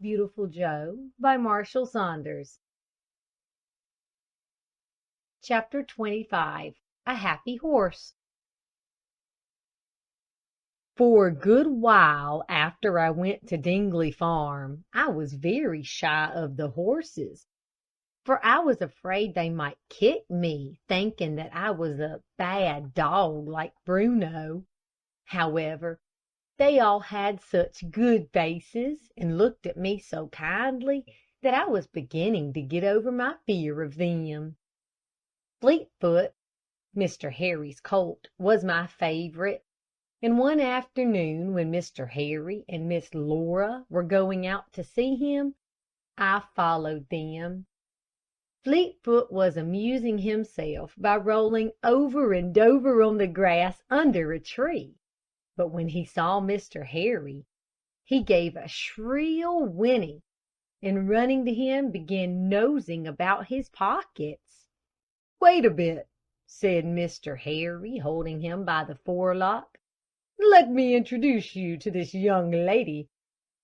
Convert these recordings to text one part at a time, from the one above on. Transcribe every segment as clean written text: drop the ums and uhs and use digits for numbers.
Beautiful Joe by Marshall Saunders. Chapter 25. A Happy Horse. For a good while after I went to Dingley Farm, I was very shy of the horses, for I was afraid they might kick me, thinking that I was a bad dog like Bruno. However, they all had such good faces and looked at me so kindly that I was beginning to get over my fear of them. Fleetfoot, Mr. Harry's colt, was my favorite, and one afternoon when Mr. Harry and Miss Laura were going out to see him, I followed them. Fleetfoot was amusing himself by rolling over and over on the grass under a tree, but when he saw Mr. Harry, he gave a shrill whinny, and running to him began nosing about his pockets. "Wait a bit," said Mr. Harry, holding him by the forelock. "Let me introduce you to this young lady,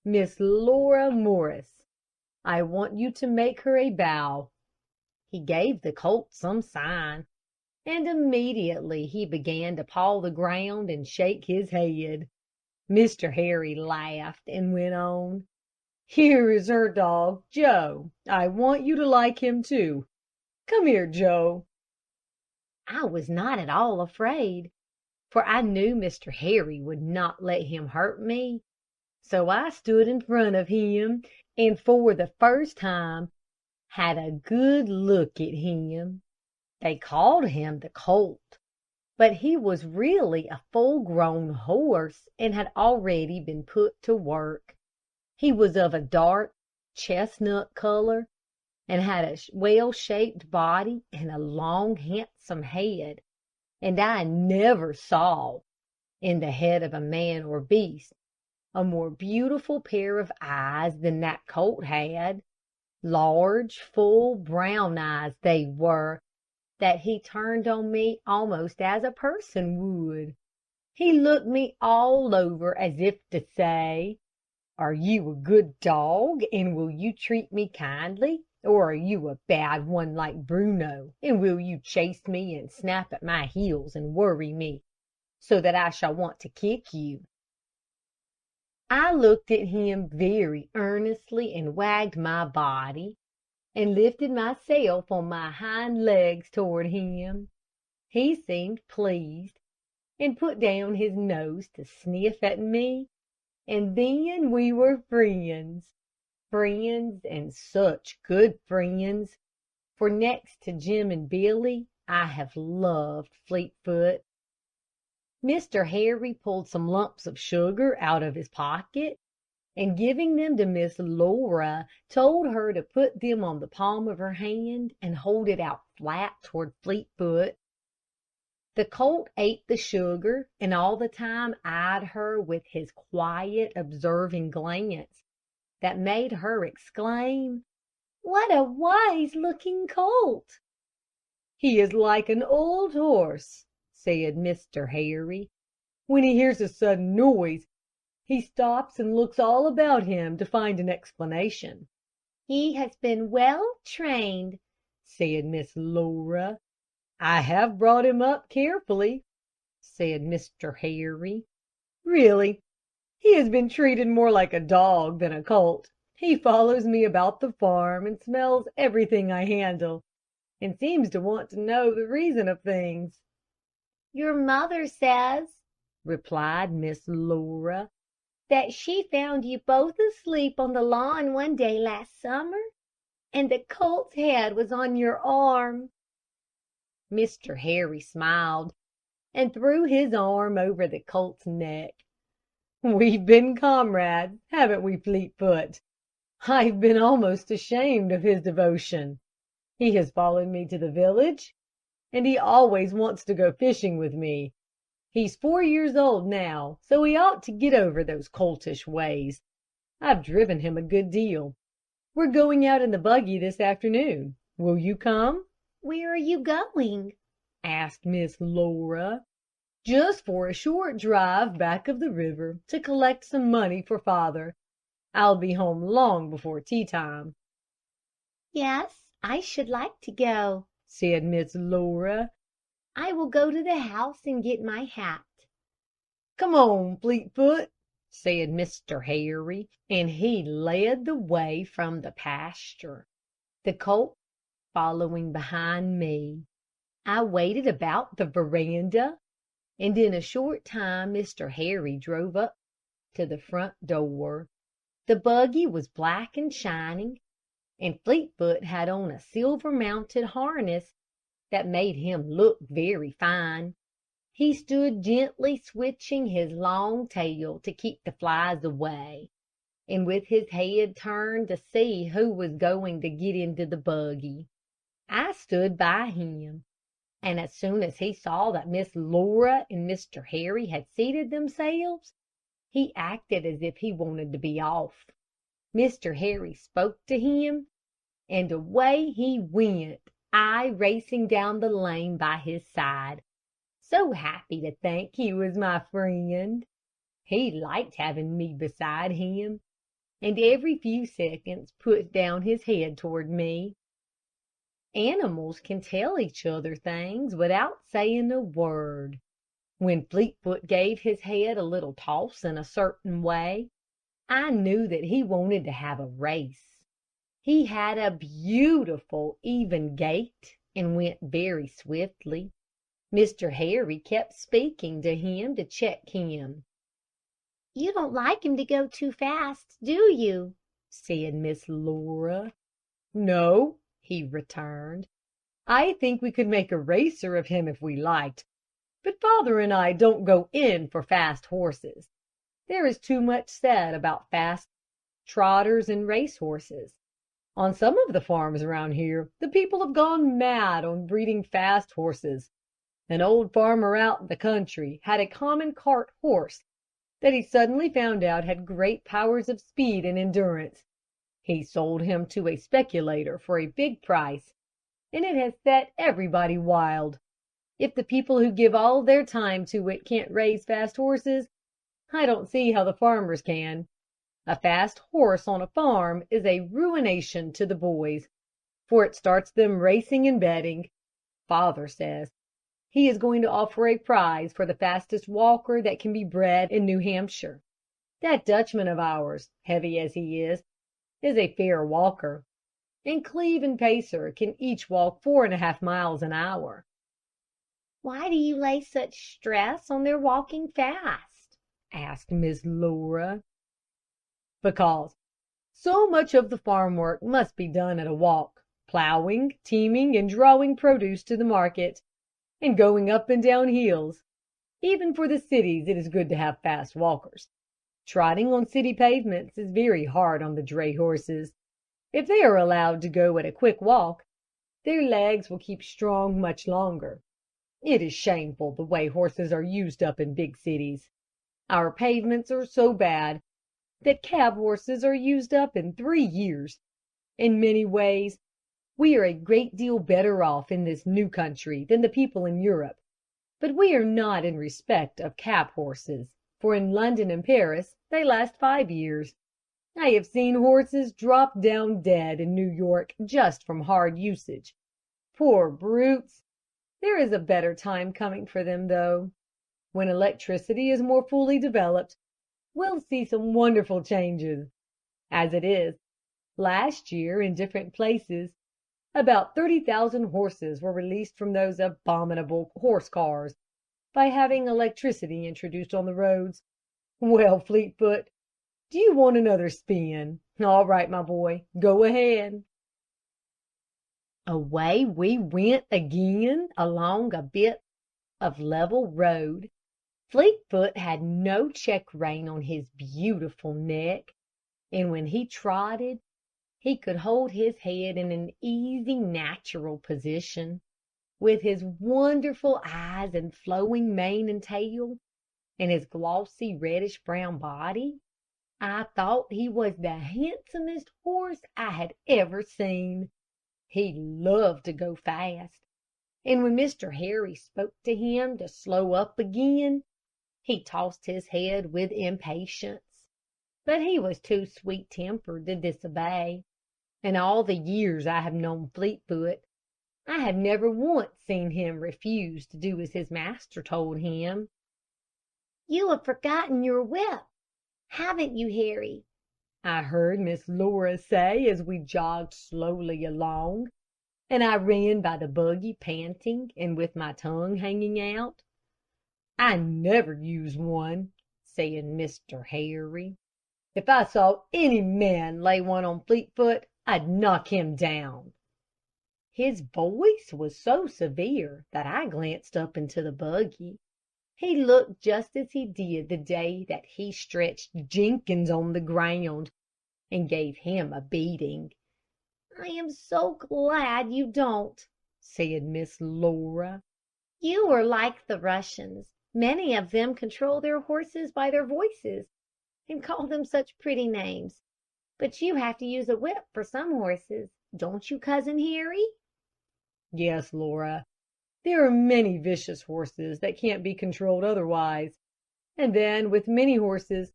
Miss Laura Morris. I want you to make her a bow." He gave the colt some sign, and immediately he began to paw the ground and shake his head. Mr. Harry laughed and went on. "Here is her dog, Joe. I want you to like him too. Come here, Joe." I was not at all afraid, for I knew Mr. Harry would not let him hurt me. So I stood in front of him, and for the first time had a good look at him. They called him the colt, but he was really a full-grown horse and had already been put to work. He was of a dark chestnut color, and had a well-shaped body and a long, handsome head, and I never saw, in the head of a man or beast, a more beautiful pair of eyes than that colt had. Large, full, brown eyes they were, that he turned on me almost as a person would. He looked me all over as if to say, "Are you a good dog, and will you treat me kindly? Or are you a bad one like Bruno, and will you chase me and snap at my heels and worry me, so that I shall want to kick you?" I looked at him very earnestly and wagged my body, and lifted myself on my hind legs toward him. He seemed pleased, and put down his nose to sniff at me, and then we were friends. Friends, and such good friends, for next to Jim and Billy, I have loved Fleetfoot. Mr. Harry pulled some lumps of sugar out of his pocket, and giving them to Miss Laura, told her to put them on the palm of her hand and hold it out flat toward Fleetfoot. The colt ate the sugar, and all the time eyed her with his quiet, observing glance, that made her exclaim, "What a wise-looking colt!" "He is like an old horse," said Mr. Harry. "When he hears a sudden noise, he stops and looks all about him to find an explanation." "He has been well trained," said Miss Laura. "I have brought him up carefully," said Mr. Harry. "Really, he has been treated more like a dog than a colt. He follows me about the farm, and smells everything I handle, and seems to want to know the reason of things." "Your mother says," replied Miss Laura, "that she found you both asleep on the lawn one day last summer, and the colt's head was on your arm." Mr. Harry smiled, and threw his arm over the colt's neck. "We've been comrades, haven't we, Fleetfoot? I've been almost ashamed of his devotion. He has followed me to the village, and he always wants to go fishing with me. He's 4 years old now, so he ought to get over those coltish ways. I've driven him a good deal. We're going out in the buggy this afternoon. Will you come?" "Where are you going?" asked Miss Laura. "Just for a short drive back of the river, to collect some money for father. I'll be home long before tea time." "Yes, I should like to go," said Miss Laura. "I will go to the house and get my hat." "Come on, Fleetfoot," said Mr. Harry, and he led the way from the pasture, the colt following behind me. I waited about the veranda, and in a short time Mr. Harry drove up to the front door. The buggy was black and shining, and Fleetfoot had on a silver-mounted harness that made him look very fine. He stood gently switching his long tail to keep the flies away, and with his head turned to see who was going to get into the buggy. I stood by him, and as soon as he saw that Miss Laura and Mr. Harry had seated themselves, he acted as if he wanted to be off. Mr. Harry spoke to him, and away he went, I racing down the lane by his side, so happy to think he was my friend. He liked having me beside him, and every few seconds put down his head toward me. Animals can tell each other things without saying a word. When Fleetfoot gave his head a little toss in a certain way, I knew that he wanted to have a race. He had a beautiful, even gait, and went very swiftly. Mr. Harry kept speaking to him to check him. "You don't like him to go too fast, do you?" said Miss Laura. "No," he returned. "I think we could make a racer of him if we liked, but father and I don't go in for fast horses. There is too much said about fast trotters and race horses. On some of the farms around here, the people have gone mad on breeding fast horses. An old farmer out in the country had a common cart horse that he suddenly found out had great powers of speed and endurance. He sold him to a speculator for a big price, and it has set everybody wild. If the people who give all their time to it can't raise fast horses, I don't see how the farmers can. A fast horse on a farm is a ruination to the boys, for it starts them racing and betting. Father says he is going to offer a prize for the fastest walker that can be bred in New Hampshire. That Dutchman of ours, heavy as he is a fair walker, and Cleve and Pacer can each walk 4½ miles an hour." "Why do you lay such stress on their walking fast?" asked Miss Laura. "Because so much of the farm work must be done at a walk, plowing, teaming, and drawing produce to the market, and going up and down hills. Even for the cities it is good to have fast walkers. Trotting on city pavements is very hard on the dray horses. If they are allowed to go at a quick walk, their legs will keep strong much longer. It is shameful the way horses are used up in big cities. Our pavements are so bad that cab horses are used up in 3 years. In many ways, we are a great deal better off in this new country than the people in Europe, but we are not in respect of cab horses, for in London and Paris they last 5 years. I have seen horses drop down dead in New York just from hard usage. Poor brutes! There is a better time coming for them, though. When electricity is more fully developed, we'll see some wonderful changes. As it is, last year in different places, about 30,000 horses were released from those abominable horse cars by having electricity introduced on the roads. Well, Fleetfoot, do you want another spin? All right, my boy, go ahead." Away we went again along a bit of level road. Fleetfoot had no check rein on his beautiful neck, and when he trotted, he could hold his head in an easy, natural position. With his wonderful eyes and flowing mane and tail, and his glossy reddish-brown body, I thought he was the handsomest horse I had ever seen. He loved to go fast, and when Mr. Harry spoke to him to slow up again, he tossed his head with impatience. but he was too sweet-tempered to disobey. In all the years I have known Fleetfoot, I have never once seen him refuse to do as his master told him. You have forgotten your whip, haven't you, Harry? I heard Miss Laura say as we jogged slowly along, and I ran by the buggy panting and with my tongue hanging out. I never use one, said Mr. Harry. If I saw any man lay one on Fleetfoot, I'd knock him down. His voice was so severe that I glanced up into the buggy. He looked just as he did the day that he stretched Jenkins on the ground and gave him a beating. I am so glad you don't, said Miss Laura. You are like the Russians. Many of them control their horses by their voices and call them such pretty names. But you have to use a whip for some horses, don't you, Cousin Harry? Yes, Laura. There are many vicious horses that can't be controlled otherwise. And then, with many horses,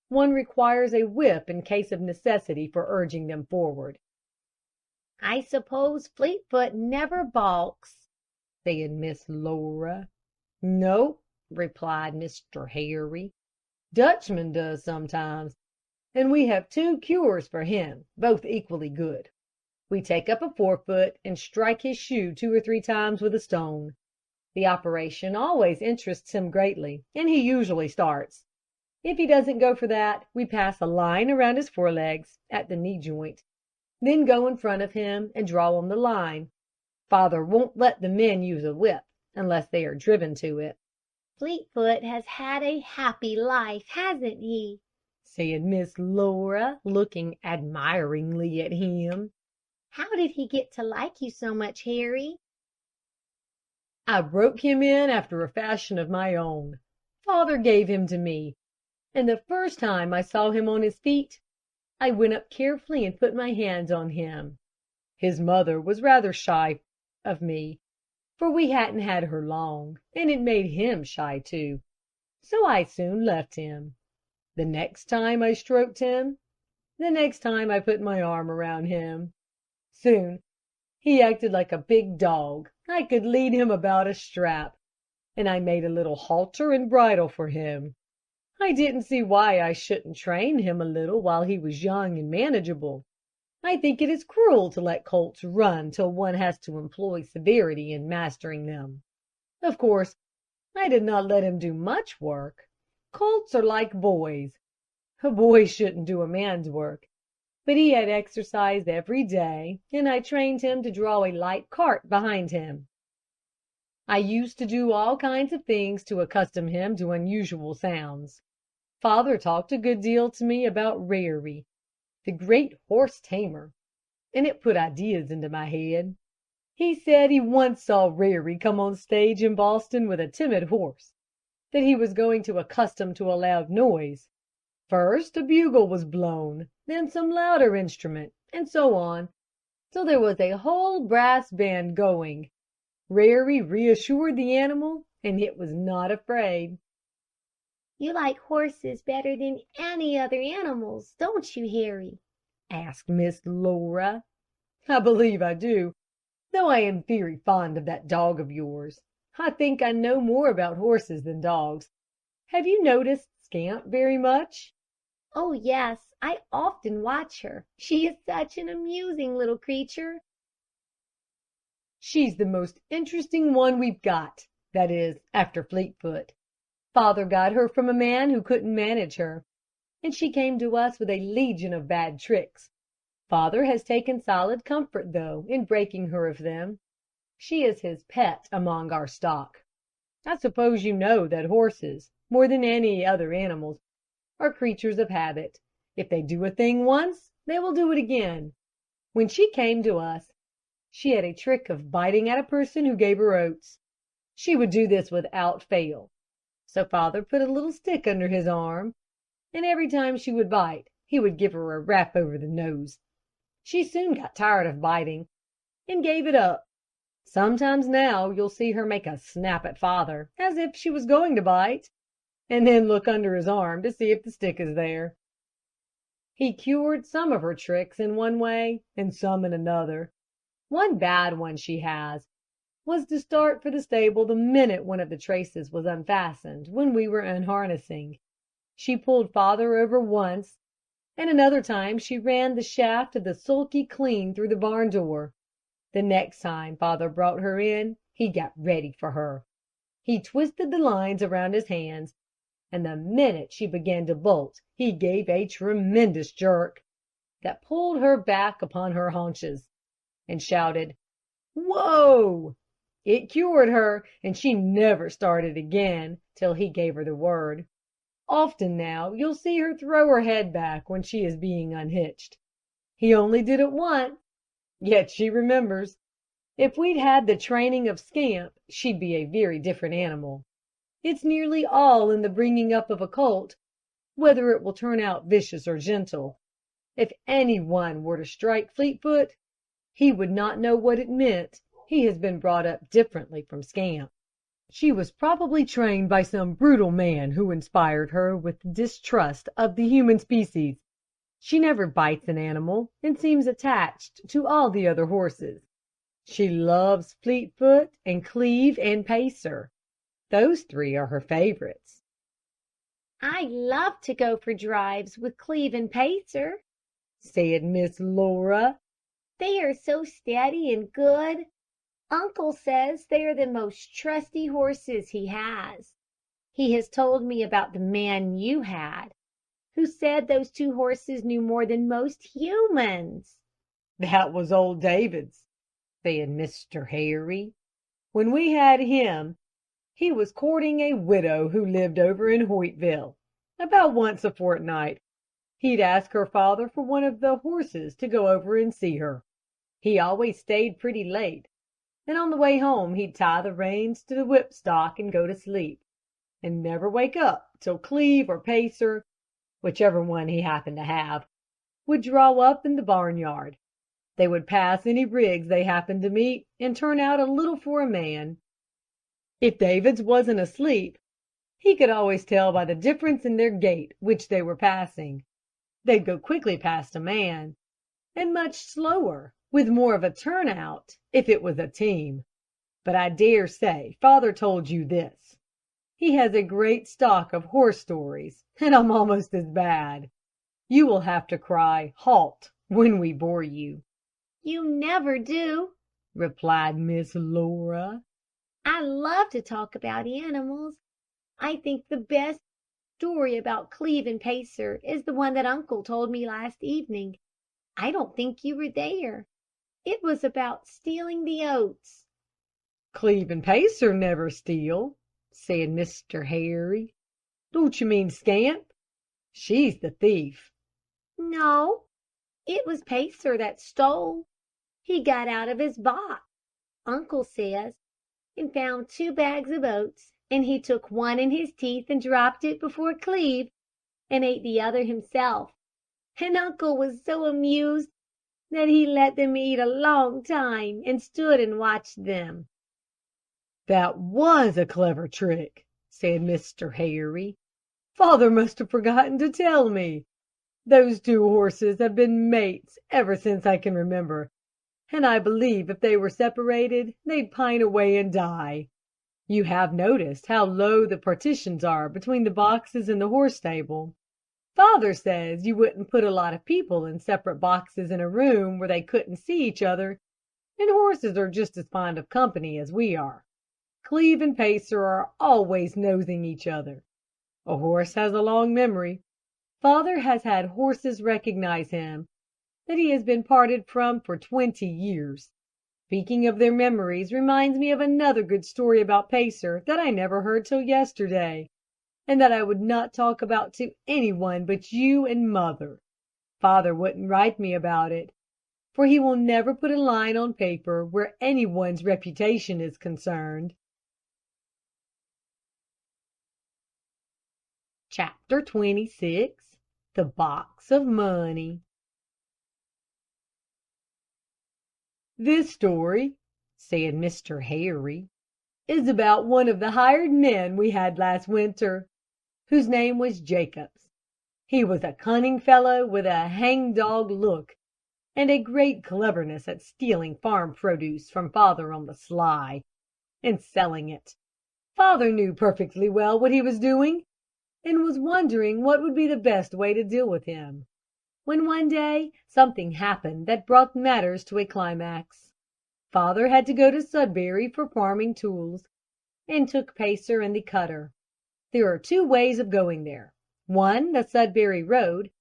one requires a whip in case of necessity for urging them forward. I suppose Fleetfoot never balks, said Miss Laura. No, replied Mr. Harry. Dutchman does sometimes, and we have two cures for him, both equally good. We take up a forefoot and strike his shoe 2 or 3 times with a stone. The operation always interests him greatly, and he usually starts. If he doesn't go for that, we pass a line around his forelegs at the knee joint, then go in front of him and draw on the line. Father won't let the men use a whip unless they are driven to it. Fleetfoot has had a happy life, hasn't he? said Miss Laura, looking admiringly at him. How did he get to like you so much, Harry? I broke him in after a fashion of my own. Father gave him to me, and the first time I saw him on his feet, I went up carefully and put my hands on him. His mother was rather shy of me, for we hadn't had her long, and it made him shy too. So I soon left him. The next time I stroked him, the next time I put my arm around him. Soon he acted like a big dog. I could lead him about a strap, and I made a little halter and bridle for him. I didn't see why I shouldn't train him a little while he was young and manageable. I think it is cruel to let colts run till one has to employ severity in mastering them. Of course, I did not let him do much work. Colts are like boys. A boy shouldn't do a man's work. But he had exercise every day, and I trained him to draw a light cart behind him. I used to do all kinds of things to accustom him to unusual sounds. Father talked a good deal to me about Rarey, the great horse tamer, and it put ideas into my head. He said he once saw Rarey come on stage in Boston with a timid horse, that he was going to accustom to a loud noise. First a bugle was blown, then some louder instrument, and so on, till there was a whole brass band going. Rarey reassured the animal, and it was not afraid. You like horses better than any other animals, don't you, Harry? asked Miss Laura. I believe I do, though I am very fond of that dog of yours. I think I know more about horses than dogs. Have you noticed Scamp very much? Oh, yes, I often watch her. She is such an amusing little creature. She's the most interesting one we've got, that is, after Fleetfoot. Father got her from a man who couldn't manage her, and she came to us with a legion of bad tricks. Father has taken solid comfort, though, in breaking her of them. She is his pet among our stock. I suppose you know that horses, more than any other animals, are creatures of habit. If they do a thing once, they will do it again. When she came to us, she had a trick of biting at a person who gave her oats. She would do this without fail. So Father put a little stick under his arm, and every time she would bite, he would give her a rap over the nose. She soon got tired of biting, and gave it up. Sometimes now you'll see her make a snap at Father, as if she was going to bite, and then look under his arm to see if the stick is there. He cured some of her tricks in one way and some in another. One bad one she has was to start for the stable the minute one of the traces was unfastened when we were unharnessing. She pulled father over once, and another time she ran the shaft of the sulky clean through the barn door. The next time father brought her in, he got ready for her. He twisted the lines around his hands, and the minute she began to bolt, he gave a tremendous jerk that pulled her back upon her haunches, and shouted, "Whoa!" It cured her, and she never started again till he gave her the word. Often now you'll see her throw her head back when she is being unhitched. He only did it once, yet she remembers. If we'd had the training of Scamp, she'd be a very different animal. It's nearly all in the bringing up of a colt, whether it will turn out vicious or gentle. If any one were to strike Fleetfoot, he would not know what it meant. He has been brought up differently from Scamp. She was probably trained by some brutal man who inspired her with distrust of the human species. She never bites an animal, and seems attached to all the other horses. She loves Fleetfoot and Cleve and Pacer. Those three are her favorites. "I love to go for drives with Cleve and Pacer," said Miss Laura. "they are so steady and good. Uncle says they are the most trusty horses he has. He has told me about the man you had, who said those two horses knew more than most humans." "That was old David's," said Mr. Harry. "When we had him, he was courting a widow who lived over in Hoytville. About once a fortnight, he'd ask her father for one of the horses to go over and see her. He always stayed pretty late, and on the way home he'd tie the reins to the whipstock and go to sleep, and never wake up till Cleve or Pacer, whichever one he happened to have, would draw up in the barnyard. They would pass any rigs they happened to meet, and turn out a little for a man. If David's wasn't asleep, he could always tell by the difference in their gait which they were passing. They'd go quickly past a man, and much slower, with more of a turnout, if it was a team. But I dare say father told you this. He has a great stock of horse stories, and I'm almost as bad. You will have to cry 'halt' when we bore you." "You never do," replied Miss Laura. "I love to talk about animals. I think the best story about Cleve and Pacer is the one that Uncle told me last evening. I don't think you were there. It was about stealing the oats." "Cleve and Pacer never steal," said Mr. Harry. "Don't you mean Scamp? She's the thief." "No, it was Pacer that stole. He got out of his box, Uncle says, and found 2 bags of oats, and he took one in his teeth and dropped it before Cleve, and ate the other himself. And Uncle was so amused that he let them eat a long time, and stood and watched them." "That was a clever trick," said Mr. Harry. "Father must have forgotten to tell me. Those 2 horses have been mates ever since I can remember, and I believe if they were separated they'd pine away and die. You have noticed how low the partitions are between the boxes in the horse stable. Father says you wouldn't put a lot of people in separate boxes in a room where they couldn't see each other, and horses are just as fond of company as we are. Cleve and Pacer are always nosing each other. A horse has a long memory. Father has had horses recognize him that he has been parted from for 20 years. Speaking of their memories reminds me of another good story about Pacer that I never heard till yesterday, and that I would not talk about to any one but you and Mother. Father wouldn't write me about it, for he will never put a line on paper where any one's reputation is concerned. Chapter 26. The Box of Money. "This story," said Mr. Harry, "is about one of the hired men we had last winter, whose name was Jacobs. He was a cunning fellow with a hang-dog look, and a great cleverness at stealing farm produce from father on the sly, and selling it. Father knew perfectly well what he was doing, and was wondering what would be the best way to deal with him, when one day something happened that brought matters to a climax. Father had to go to Sudbury for farming tools, and took Pacer in the cutter. There are two ways of going there, one the Sudbury road,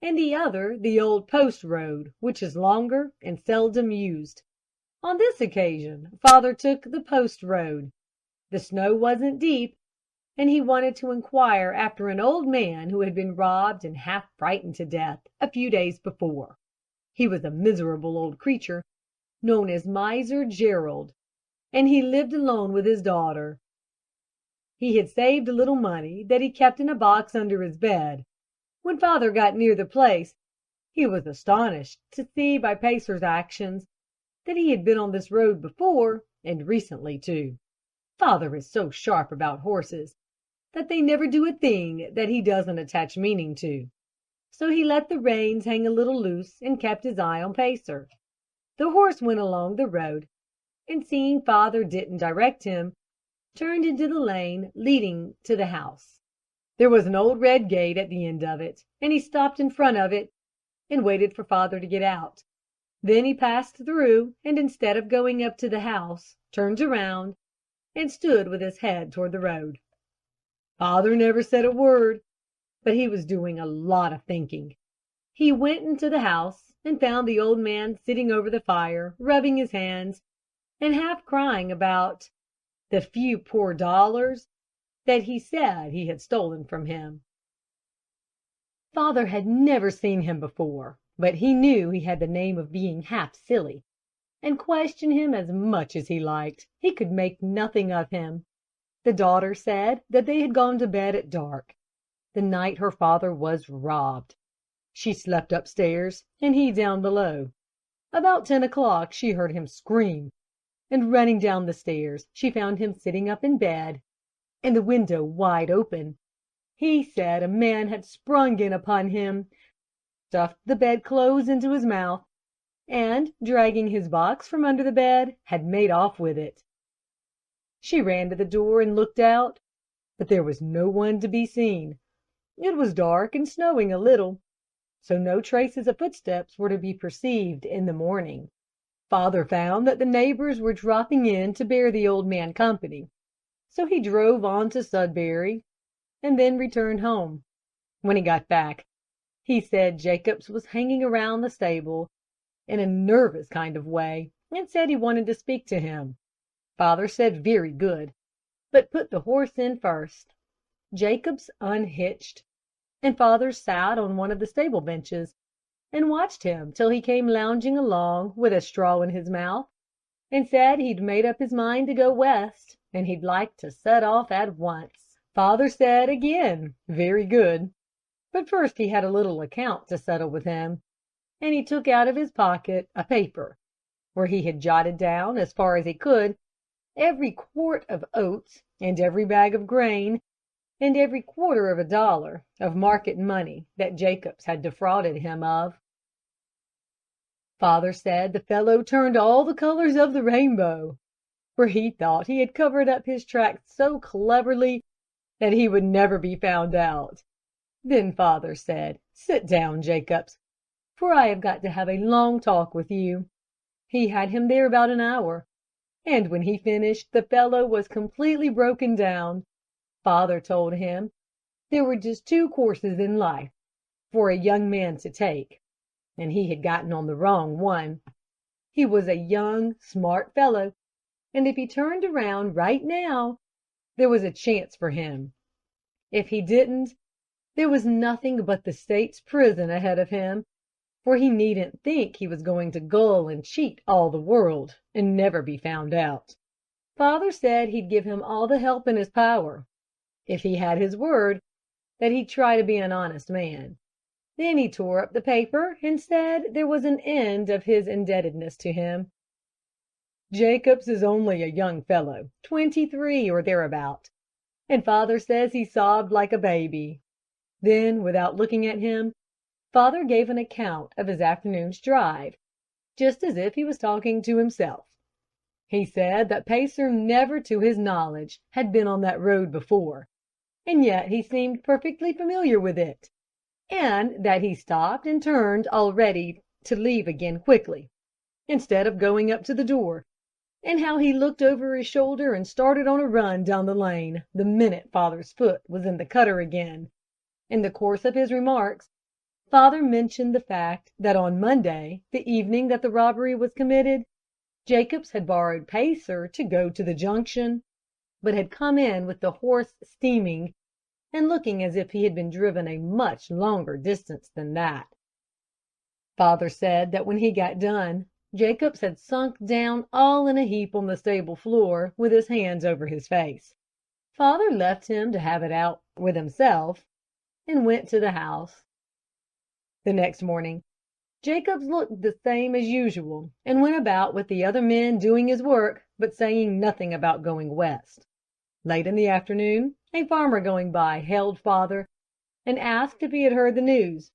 and the other the old post road, which is longer and seldom used. On this occasion father took the post road. The snow wasn't deep, and he wanted to inquire after an old man who had been robbed and half frightened to death a few days before. He was a miserable old creature, known as Miser Gerald, and he lived alone with his daughter. He had saved a little money that he kept in a box under his bed. When father got near the place, he was astonished to see by Pacer's actions that he had been on this road before, and recently too. Father is so sharp about horses that they never do a thing that he doesn't attach meaning to. So he let the reins hang a little loose and kept his eye on Pacer. The horse went along the road, and seeing father didn't direct him, turned into the lane leading to the house. There was an old red gate at the end of it, and he stopped in front of it and waited for father to get out. Then he passed through, and instead of going up to the house, turned around and stood with his head toward the road. Father never said a word, but he was doing a lot of thinking. He went into the house and found the old man sitting over the fire, rubbing his hands, and half crying about the few poor dollars that he said he had stolen from him. Father had never seen him before, but he knew he had the name of being half silly, and question him as much as he liked, he could make nothing of him. The daughter said that they had gone to bed at dark, the night her father was robbed. She slept upstairs, and he down below. About 10 o'clock she heard him scream, and running down the stairs she found him sitting up in bed, and the window wide open. He said a man had sprung in upon him, stuffed the bedclothes into his mouth, and, dragging his box from under the bed, had made off with it. She ran to the door and looked out, but there was no one to be seen. It was dark and snowing a little, so no traces of footsteps were to be perceived in the morning. Father found that the neighbors were dropping in to bear the old man company, so he drove on to Sudbury, and then returned home. When he got back, he said Jacobs was hanging around the stable in a nervous kind of way, and said he wanted to speak to him. Father said very good, but put the horse in first. Jacobs unhitched, and father sat on one of the stable benches and watched him till he came lounging along with a straw in his mouth, and said he'd made up his mind to go west, and he'd like to set off at once. Father said again, very good, but first he had a little account to settle with him, and he took out of his pocket a paper, where he had jotted down, as far as he could, every quart of oats, and every bag of grain, and every $0.25 of market money that Jacobs had defrauded him of. Father said the fellow turned all the colors of the rainbow, for he thought he had covered up his tracks so cleverly that he would never be found out. Then father said, "Sit down, Jacobs, for I have got to have a long talk with you." He had him there about an hour, and when he finished the fellow was completely broken down. Father told him there were just two courses in life for a young man to take, and he had gotten on the wrong one. He was a young, smart fellow, and if he turned around right now, there was a chance for him. If he didn't, there was nothing but the state's prison ahead of him, for he needn't think he was going to gull and cheat all the world and never be found out. Father said he'd give him all the help in his power, if he had his word that he'd try to be an honest man. Then he tore up the paper and said there was an end of his indebtedness to him. Jacobs is only a young fellow, 23 or thereabout, and father says he sobbed like a baby. Then, without looking at him, Father gave an account of his afternoon's drive, just as if he was talking to himself. He said that Pacer never to his knowledge had been on that road before, and yet he seemed perfectly familiar with it, and that he stopped and turned all ready to leave again quickly, instead of going up to the door, and how he looked over his shoulder and started on a run down the lane the minute Father's foot was in the cutter again. In the course of his remarks, Father mentioned the fact that on Monday, the evening that the robbery was committed, Jacobs had borrowed Pacer to go to the junction, but had come in with the horse steaming and looking as if he had been driven a much longer distance than that. Father said that when he got done, Jacobs had sunk down all in a heap on the stable floor with his hands over his face. Father left him to have it out with himself and went to the house. The next morning, Jacobs looked the same as usual and went about with the other men doing his work, but saying nothing about going west. Late in the afternoon, a farmer going by hailed Father and asked if he had heard the news.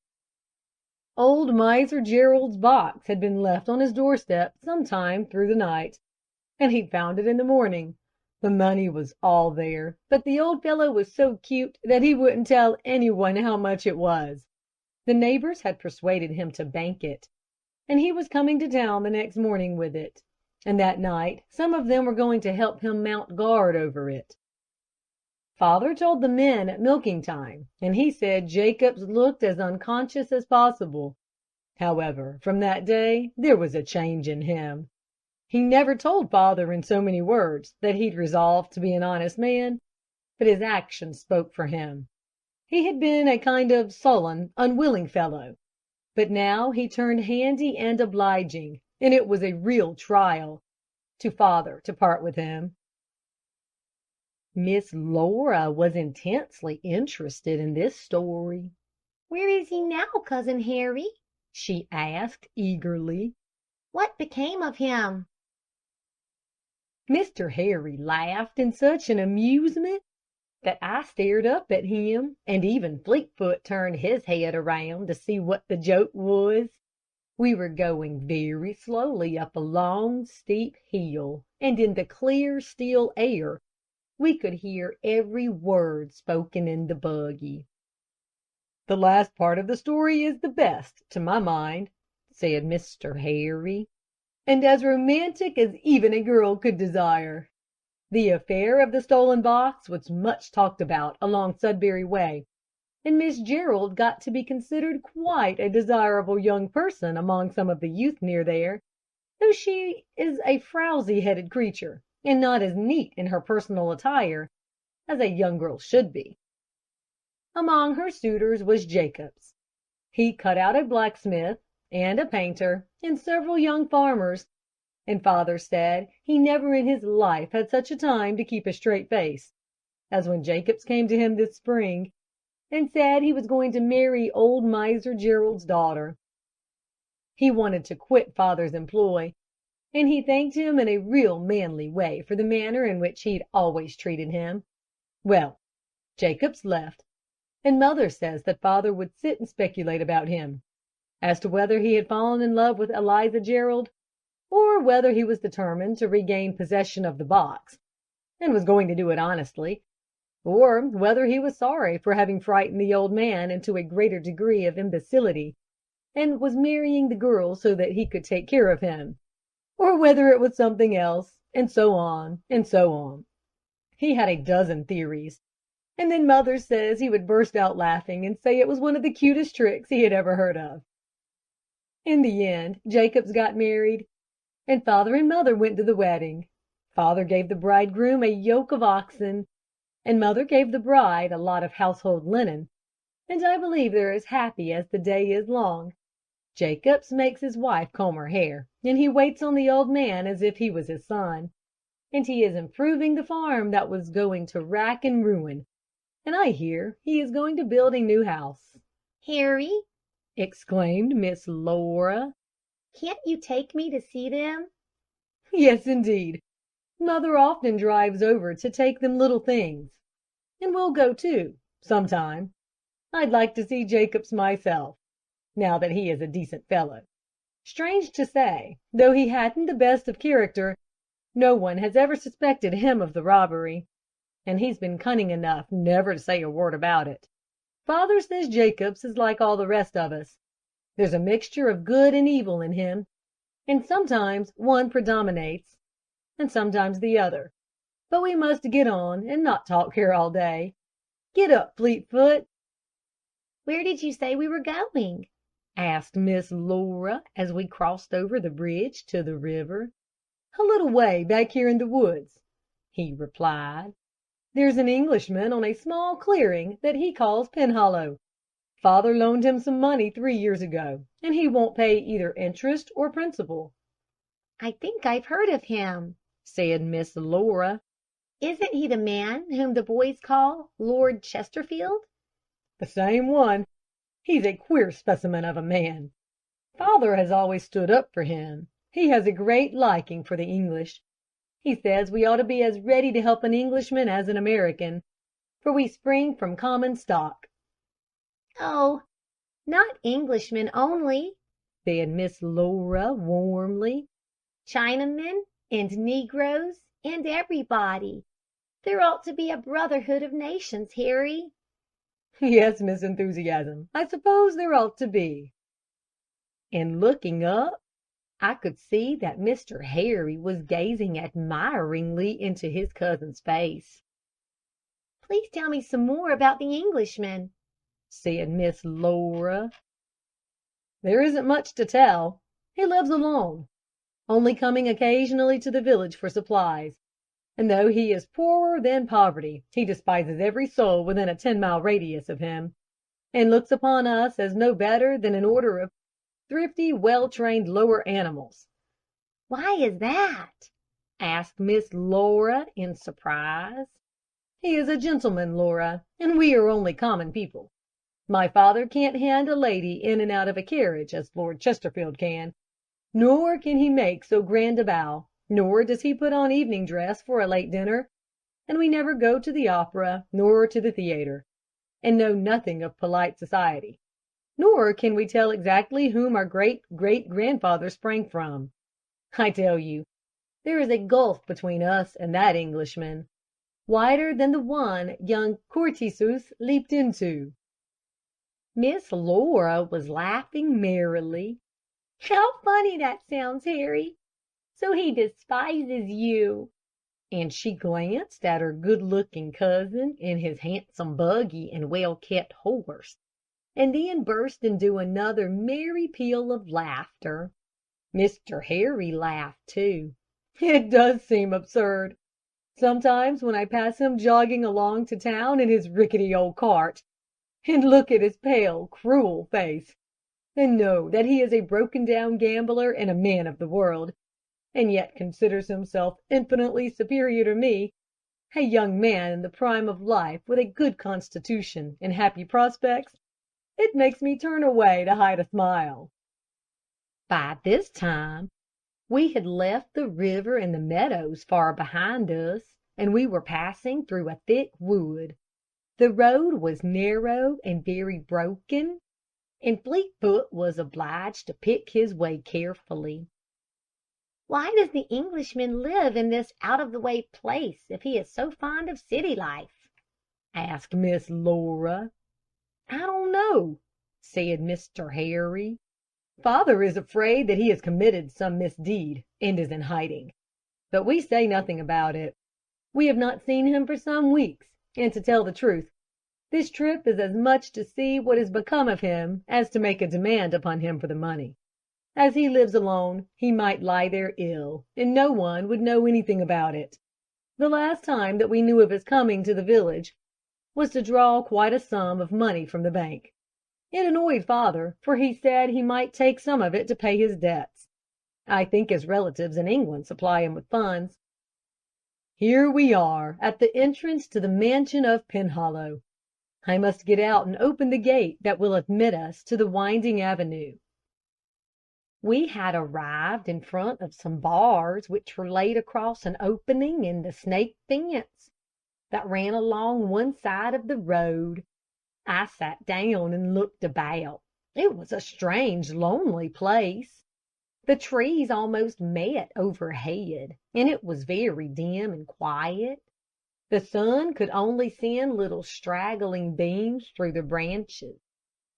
Old Miser Gerald's box had been left on his doorstep some time through the night, and he'd found it in the morning. The money was all there, but the old fellow was so cute that he wouldn't tell anyone how much it was. The neighbors had persuaded him to bank it, and he was coming to town the next morning with it, and that night some of them were going to help him mount guard over it. Father told the men at milking time, and he said Jacobs looked as unconscious as possible. However, from that day there was a change in him. He never told Father in so many words that he'd resolved to be an honest man, but his actions spoke for him. He had been a kind of sullen, unwilling fellow, but now he turned handy and obliging, and it was a real trial to Father to part with him. Miss Laura was intensely interested in this story. "Where is he now, Cousin Harry?" she asked eagerly. "What became of him?" Mr. Harry laughed in such an amusement that I stared up at him, and even Fleetfoot turned his head around to see what the joke was. We were going very slowly up a long, steep hill, and in the clear, still air we could hear every word spoken in the buggy. "The last part of the story is the best, to my mind," said Mr. Harry, "and as romantic as even a girl could desire. The affair of the stolen box was much talked about along Sudbury Way, and Miss Gerald got to be considered quite a desirable young person among some of the youth near there, though she is a frowsy-headed creature, and not as neat in her personal attire as a young girl should be. Among her suitors was Jacobs. He cut out a blacksmith, and a painter, and several young farmers, and Father said he never in his life had such a time to keep a straight face as when Jacobs came to him this spring and said he was going to marry old Miser Gerald's daughter. He wanted to quit Father's employ, and he thanked him in a real manly way for the manner in which he'd always treated him. Well, Jacobs left, and Mother says that Father would sit and speculate about him, as to whether he had fallen in love with Eliza Gerald, or whether he was determined to regain possession of the box, and was going to do it honestly, or whether he was sorry for having frightened the old man into a greater degree of imbecility, and was marrying the girl so that he could take care of him, or whether it was something else, and so on, and so on. He had a dozen theories, and then Mother says he would burst out laughing and say it was one of the cutest tricks he had ever heard of. In the end, Jacobs got married, and Father and Mother went to the wedding. Father gave the bridegroom a yoke of oxen, and Mother gave the bride a lot of household linen, and I believe they're as happy as the day is long. Jacobs makes his wife comb her hair, and he waits on the old man as if he was his son, and he is improving the farm that was going to rack and ruin, and I hear he is going to build a new house." "Harry," exclaimed Miss Laura, "can't you take me to see them?" "Yes, indeed. Mother often drives over to take them little things, and we'll go too, sometime. I'd like to see Jacobs myself, now that he is a decent fellow. Strange to say, though he hadn't the best of character, no one has ever suspected him of the robbery, and he's been cunning enough never to say a word about it. Father says Jacobs is like all the rest of us. There's a mixture of good and evil in him, and sometimes one predominates, and sometimes the other. But we must get on and not talk here all day. Get up, Fleetfoot." Where did you say we were going? asked Miss Laura as we crossed over the bridge to the river. "A little way back here in the woods," he replied. "There's an Englishman on a small clearing that he calls Penhollow. Father loaned him some money 3 years ago, and he won't pay either interest or principal." I think I've heard of him, said Miss Laura. Isn't he the man whom the boys call Lord Chesterfield? "The same one. He's a queer specimen of a man. Father has always stood up for him. He has a great liking for the English. He says we ought to be as ready to help an Englishman as an American, for we spring from common stock." "Oh, not Englishmen only," said Miss Laura warmly. "Chinamen and Negroes and everybody. There ought to be a brotherhood of nations, Harry." "Yes, Miss Enthusiasm, I suppose there ought to be." And looking up, I could see that Mr. Harry was gazing admiringly into his cousin's face. "Please tell me some more about the Englishman," said Miss Laura. "There isn't much to tell. He lives alone, only coming occasionally to the village for supplies. And though he is poorer than poverty, he despises every soul within a 10-mile radius of him, and looks upon us as no better than an order of thrifty, well-trained lower animals." "Why is that?" asked Miss Laura in surprise. "He is a gentleman, Laura, and we are only common people. My father can't hand a lady in and out of a carriage as Lord Chesterfield can, nor can he make so grand a bow, nor does he put on evening dress for a late dinner, and we never go to the opera nor to the theatre, and know nothing of polite society, nor can we tell exactly whom our great-great-grandfather sprang from. I tell you, there is a gulf between us and that Englishman, wider than the one young Curtius leaped into." Miss Laura was laughing merrily. "How funny that sounds, Harry. So he despises you." And she glanced at her good-looking cousin in his handsome buggy and well-kept horse, and then burst into another merry peal of laughter. Mr. Harry laughed too. "It does seem absurd. Sometimes when I pass him jogging along to town in his rickety old cart, and look at his pale, cruel face, and know that he is a broken-down gambler and a man of the world, and yet considers himself infinitely superior to me, a young man in the prime of life with a good constitution and happy prospects, it makes me turn away to hide a smile." By this time we had left the river and the meadows far behind us, and we were passing through a thick wood. The road was narrow and very broken, and Fleetfoot was obliged to pick his way carefully. "Why does the Englishman live in this out-of-the-way place if he is so fond of city life?" asked Miss Laura. "I don't know," said Mr. Harry. "Father is afraid that he has committed some misdeed, and is in hiding. But we say nothing about it. We have not seen him for some weeks, and to tell the truth, this trip is as much to see what has become of him as to make a demand upon him for the money. As he lives alone, he might lie there ill, and no one would know anything about it. The last time that we knew of his coming to the village was to draw quite a sum of money from the bank. It annoyed father, for he said he might take some of it to pay his debts. I think his relatives in England supply him with funds. Here we are at the entrance to the mansion of Penhollow. I must get out and open the gate that will admit us to the winding avenue." We had arrived in front of some bars which were laid across an opening in the snake fence that ran along one side of the road. I sat down and looked about. It was a strange, lonely place. The trees almost met overhead, and it was very dim and quiet. The sun could only send little straggling beams through the branches.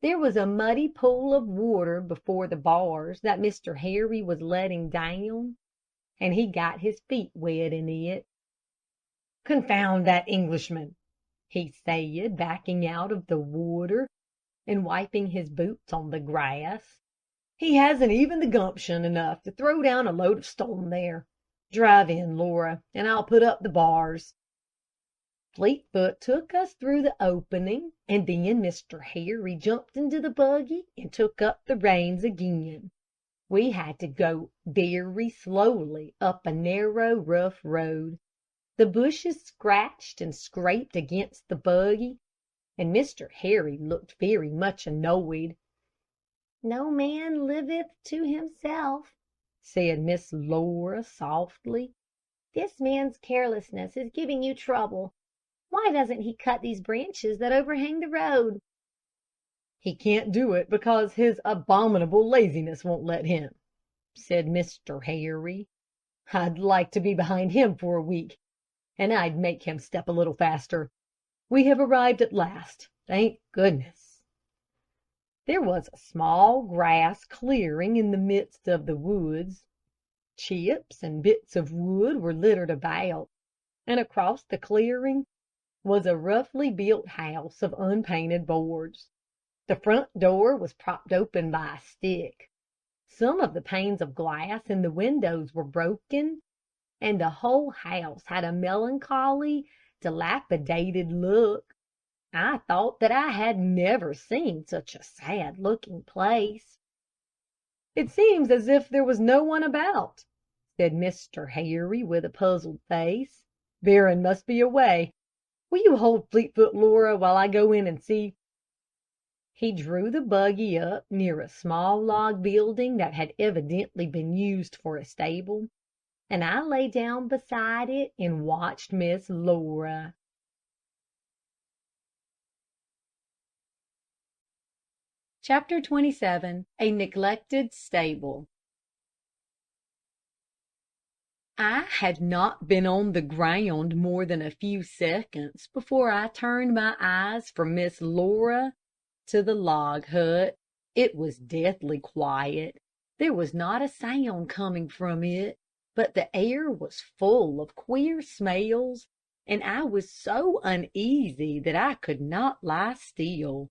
There was a muddy pool of water before the bars that Mr. Harry was letting down, and he got his feet wet in it. "Confound that Englishman!" he said, backing out of the water and wiping his boots on the grass. "He hasn't even the gumption enough to throw down a load of stone there. Drive in, Laura, and I'll put up the bars." Fleetfoot took us through the opening, and then Mr. Harry jumped into the buggy and took up the reins again. We had to go very slowly up a narrow, rough road. The bushes scratched and scraped against the buggy, and Mr. Harry looked very much annoyed. "No man liveth to himself," said Miss Laura softly. "This man's carelessness is giving you trouble. Why doesn't he cut these branches that overhang the road?" "He can't do it because his abominable laziness won't let him," said Mr. Harry. "I'd like to be behind him for a week, and I'd make him step a little faster. We have arrived at last, thank goodness." There was a small grass clearing in the midst of the woods. Chips and bits of wood were littered about, and across the clearing was a roughly built house of unpainted boards. The front door was propped open by a stick. Some of the panes of glass in the windows were broken, and the whole house had a melancholy, dilapidated look. I thought that I had never seen such a sad-looking place. "It seems as if there was no one about," said Mr. Harry, with a puzzled face. "Barron must be away. Will you hold Fleetfoot, Laura, while I go in and see?" He drew the buggy up near a small log building that had evidently been used for a stable, and I lay down beside it and watched Miss Laura. Chapter 27. A neglected stable. I had not been on the ground more than a few seconds before I turned my eyes from Miss Laura to the log hut. It was deathly quiet. There was not a sound coming from it, but the air was full of queer smells, and I was so uneasy that I could not lie still.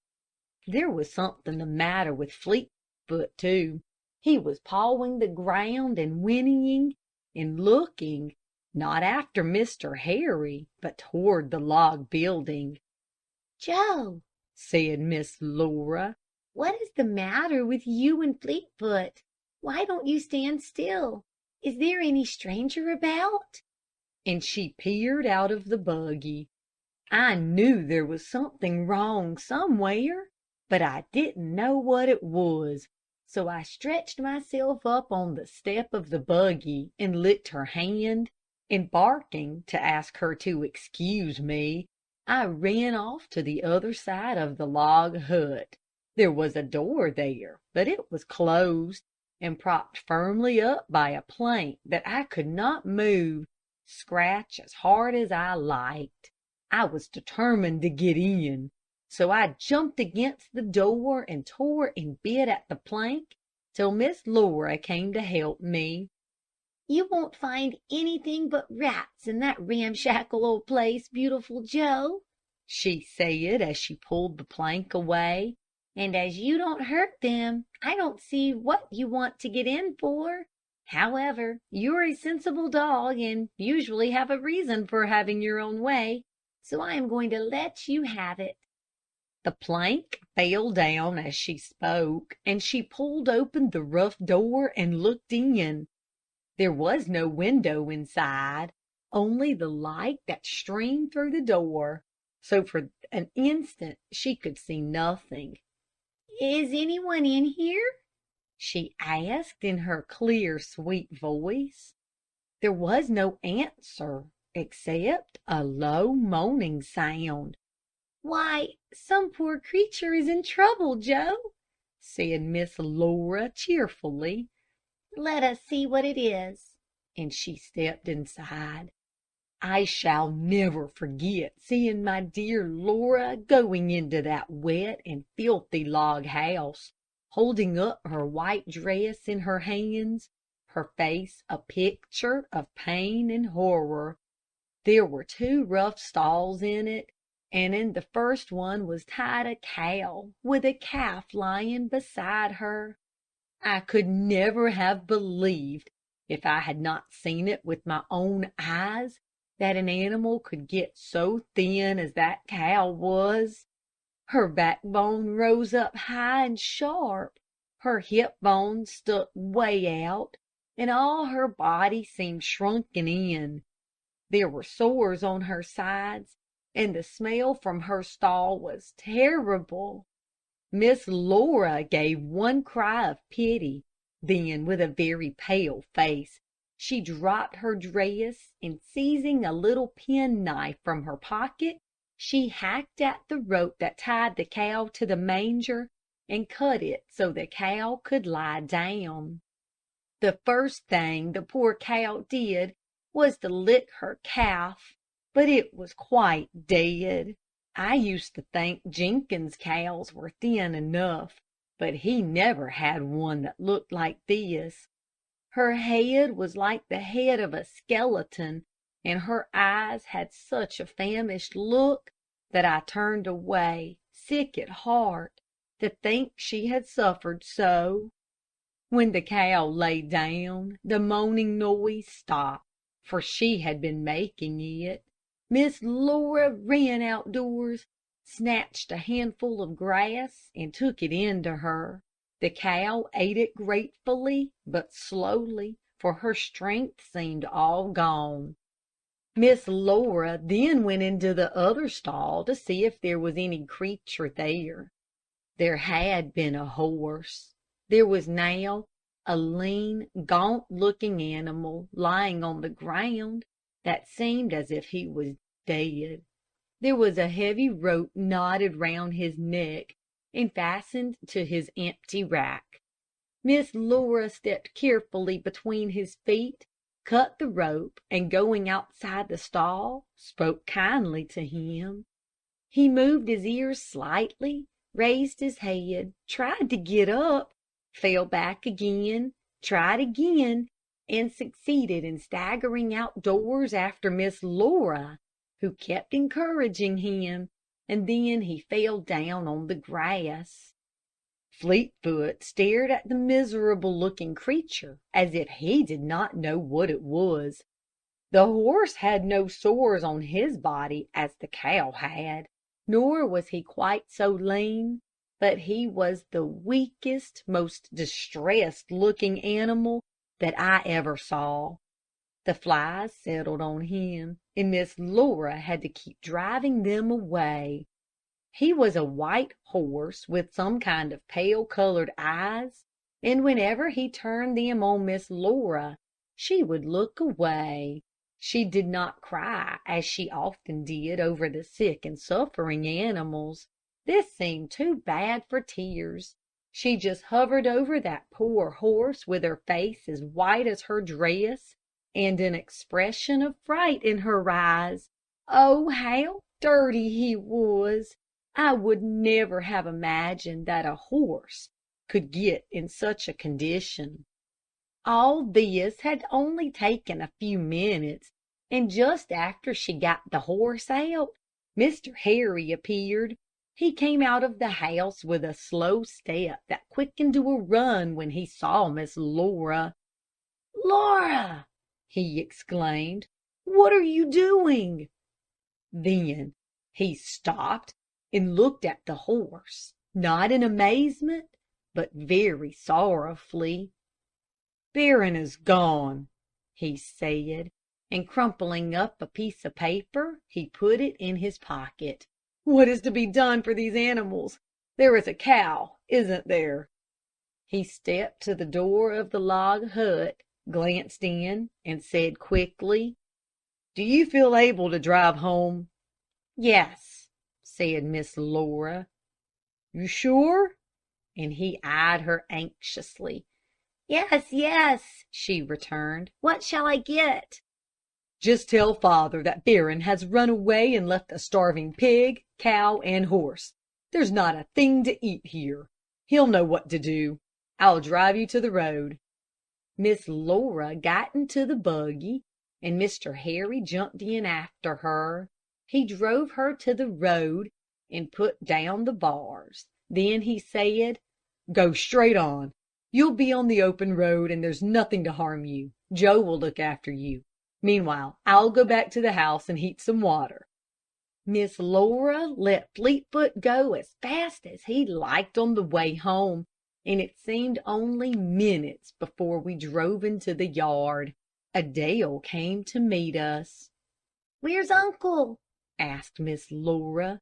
There was something the matter with Fleetfoot, too. He was pawing the ground and whinnying and looking, not after Mr. Harry, but toward the log building. "Joe," said Miss Laura, "what is the matter with you and Fleetfoot? Why don't you stand still? Is there any stranger about?" And she peered out of the buggy. I knew there was something wrong somewhere, but I didn't know what it was, so I stretched myself up on the step of the buggy and licked her hand, and barking to ask her to excuse me, I ran off to the other side of the log hut. There was a door there, but it was closed, and propped firmly up by a plank that I could not move, scratch as hard as I liked. I was determined to get in. So I jumped against the door and tore and bit at the plank till Miss Laura came to help me. "You won't find anything but rats in that ramshackle old place, beautiful Joe," she said as she pulled the plank away. "and as you don't hurt them, I don't see what you want to get in for. However, you're a sensible dog, and usually have a reason for having your own way, so I am going to let you have it." The plank fell down as she spoke, and she pulled open the rough door and looked in. There was no window inside, only the light that streamed through the door, so for an instant she could see nothing. "Is anyone in here?" she asked in her clear, sweet voice. There was no answer except a low moaning sound. "Why, some poor creature is in trouble, Joe," said Miss Laura cheerfully. "Let us see what it is." And she stepped inside. I shall never forget seeing my dear Laura going into that wet and filthy log house, holding up her white dress in her hands, her face a picture of pain and horror. There were two rough stalls in it, and in the first one was tied a cow, with a calf lying beside her. I could never have believed, if I had not seen it with my own eyes, that an animal could get so thin as that cow was. Her backbone rose up high and sharp, her hip bones stuck way out, and all her body seemed shrunken in. There were sores on her sides, and the smell from her stall was terrible. Miss Laura gave one cry of pity, then, with a very pale face, she dropped her dress, and seizing a little penknife from her pocket, she hacked at the rope that tied the cow to the manger, and cut it so the cow could lie down. The first thing the poor cow did was to lick her calf, but it was quite dead. I used to think Jenkins' cows were thin enough, but he never had one that looked like this. Her head was like the head of a skeleton, and her eyes had such a famished look that I turned away, sick at heart, to think she had suffered so. When the cow lay down, the moaning noise stopped, for she had been making it. Miss Laura ran outdoors, snatched a handful of grass, and took it in to her. The cow ate it gratefully, but slowly, for her strength seemed all gone. Miss Laura then went into the other stall to see if there was any creature there. There had been a horse. There was now a lean, gaunt-looking animal lying on the ground that seemed as if he was dead. There was a heavy rope knotted round his neck and fastened to his empty rack. Miss Laura stepped carefully between his feet, cut the rope, and going outside the stall, spoke kindly to him. He moved his ears slightly, raised his head, tried to get up, fell back again, tried again, and succeeded in staggering outdoors after Miss Laura, who kept encouraging him, and then he fell down on the grass. Fleetfoot stared at the miserable-looking creature as if he did not know what it was. The horse had no sores on his body as the cow had, nor was he quite so lean, but he was the weakest, most distressed-looking animal that I ever saw. The flies settled on him, and Miss Laura had to keep driving them away. He was a white horse with some kind of pale-colored eyes, and whenever he turned them on Miss Laura, she would look away. She did not cry, as she often did over the sick and suffering animals. This seemed too bad for tears. She just hovered over that poor horse with her face as white as her dress, and an expression of fright in her eyes. Oh, how dirty he was! I would never have imagined that a horse could get in such a condition. All this had only taken a few minutes, and just after she got the horse out, Mr. Harry appeared. He came out of the house with a slow step that quickened to a run when he saw Miss Laura. "Laura!" he exclaimed, "what are you doing?" Then he stopped and looked at the horse, not in amazement, but very sorrowfully. "Barron is gone," he said, and crumpling up a piece of paper, he put it in his pocket. "What is to be done for these animals? There is a cow, isn't there?" He stepped to the door of the log hut, glanced in, and said quickly, "Do you feel able to drive home?" "Yes," said Miss Laura. "You sure?" And he eyed her anxiously. Yes, yes, she returned. What shall I get? "Just tell father that Barron has run away and left a starving pig, cow, and horse. There's not a thing to eat here. He'll know what to do. I'll drive you to the road." Miss Laura got into the buggy, and Mr. Harry jumped in after her. He drove her to the road and put down the bars. Then he said, "Go straight on. You'll be on the open road, and there's nothing to harm you. Joe will look after you. Meanwhile, I'll go back to the house and heat some water." Miss Laura let Fleetfoot go as fast as he liked on the way home, and it seemed only minutes before we drove into the yard. Adele came to meet us. "Where's Uncle?" asked Miss Laura.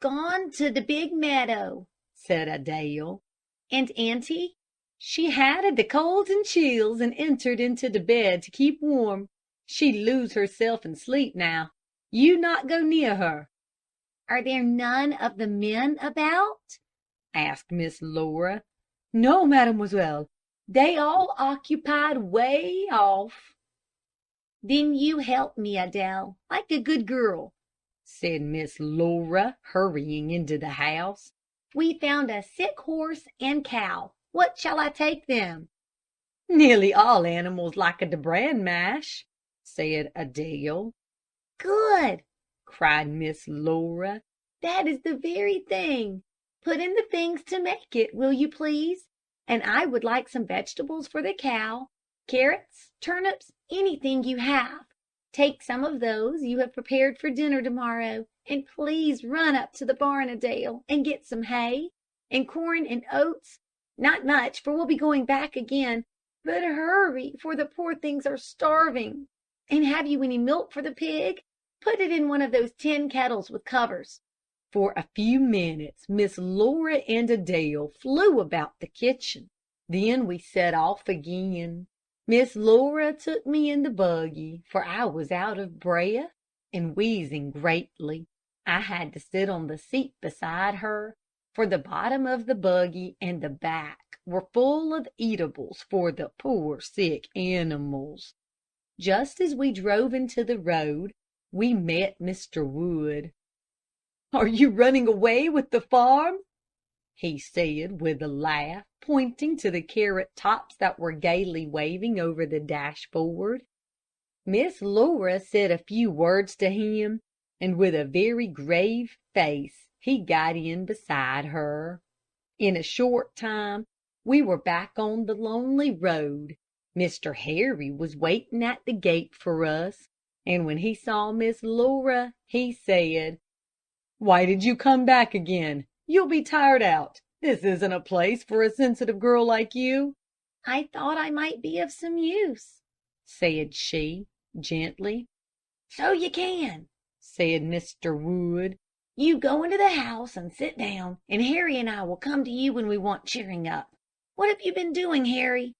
"Gone to the big meadow," said Adele. "And Auntie?" "She had the colds and chills and entered into the bed to keep warm. She'd lose herself in sleep now. You not go near her." "Are there none of the men about?" asked Miss Laura. "No, mademoiselle. They all occupied way off." "Then you help me, Adele, like a good girl," said Miss Laura, hurrying into the house. "We found a sick horse and cow. What shall I take them?" "Nearly all animals like the bran mash," said Adele. "Good!" cried Miss Laura. "That is the very thing. Put in the things to make it, will you please? And I would like some vegetables for the cow, carrots, turnips, anything you have. Take some of those you have prepared for dinner tomorrow, and please run up to the barn, Adele, and get some hay, and corn and oats. Not much, for we'll be going back again, but hurry, for the poor things are starving. And have you any milk for the pig? Put it in one of those tin kettles with covers." For a few minutes Miss Laura and Adele flew about the kitchen. Then we set off again. Miss Laura took me in the buggy, for I was out of breath and wheezing greatly. I had to sit on the seat beside her, for the bottom of the buggy and the back were full of eatables for the poor sick animals. Just as we drove into the road, we met Mr. Wood. "Are you running away with the farm?" he said with a laugh, pointing to the carrot tops that were gaily waving over the dashboard. Miss Laura said a few words to him, and with a very grave face he got in beside her. In a short time we were back on the lonely road. Mr. Harry was waiting at the gate for us, and when he saw Miss Laura, he said, "Why did you come back again? You'll be tired out. This isn't a place for a sensitive girl like you." "I thought I might be of some use," said she, gently. "So you can," said Mr. Wood. "You go into the house and sit down, and Harry and I will come to you when we want cheering up. What have you been doing, Harry?"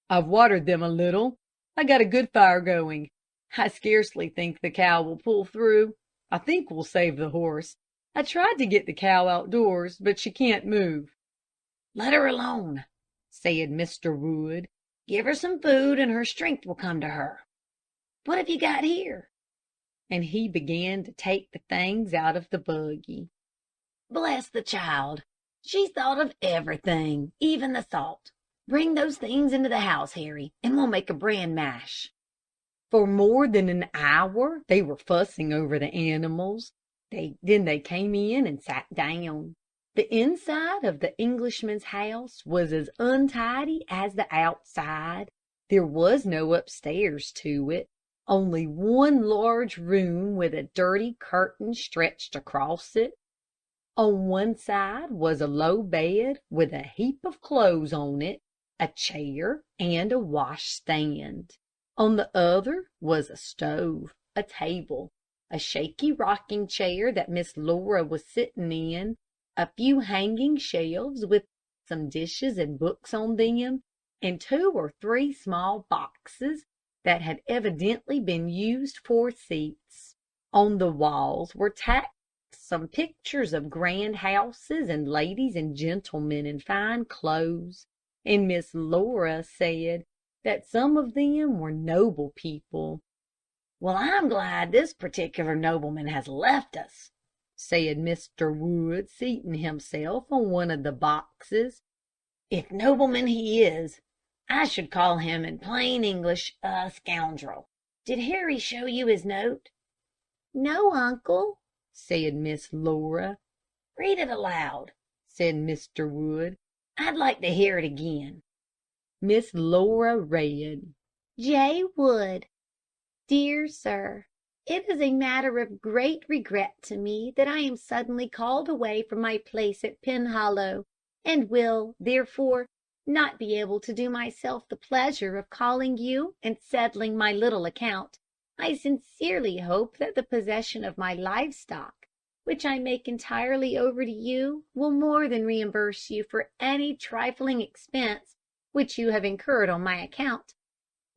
"I've watered them a little. I got a good fire going. I scarcely think the cow will pull through. I think we'll save the horse. I tried to get the cow outdoors, but she can't move." "Let her alone," said Mr. Wood. "Give her some food, and her strength will come to her. What have you got here?" And he began to take the things out of the buggy. "Bless the child. She's thought of everything, even the salt. Bring those things into the house, Harry, and we'll make a bran mash." For more than an hour they were fussing over the animals. Then they came in and sat down. The inside of the Englishman's house was as untidy as the outside. There was no upstairs to it, only one large room with a dirty curtain stretched across it. On one side was a low bed with a heap of clothes on it, a chair, and a washstand. On the other was a stove, a table, a shaky rocking chair that Miss Laura was sitting in, a few hanging shelves with some dishes and books on them, and 2 or 3 small boxes that had evidently been used for seats. On the walls were tacks some pictures of grand houses and ladies and gentlemen in fine clothes, and Miss Laura said that some of them were noble people. "Well, I'm glad this particular nobleman has left us," said Mr. Wood, seating himself on one of the boxes. "If nobleman he is, I should call him in plain English a scoundrel. Did Harry show you his note?" "No, uncle," said Miss Laura. "Read it aloud," said Mr. Wood. "I'd like to hear it again." Miss Laura read, J. Wood. Dear Sir, it is a matter of great regret to me that I am suddenly called away from my place at Penhollow, and will, therefore, not be able to do myself the pleasure of calling you and settling my little account. I sincerely hope that the possession of my livestock, which I make entirely over to you, will more than reimburse you for any trifling expense which you have incurred on my account.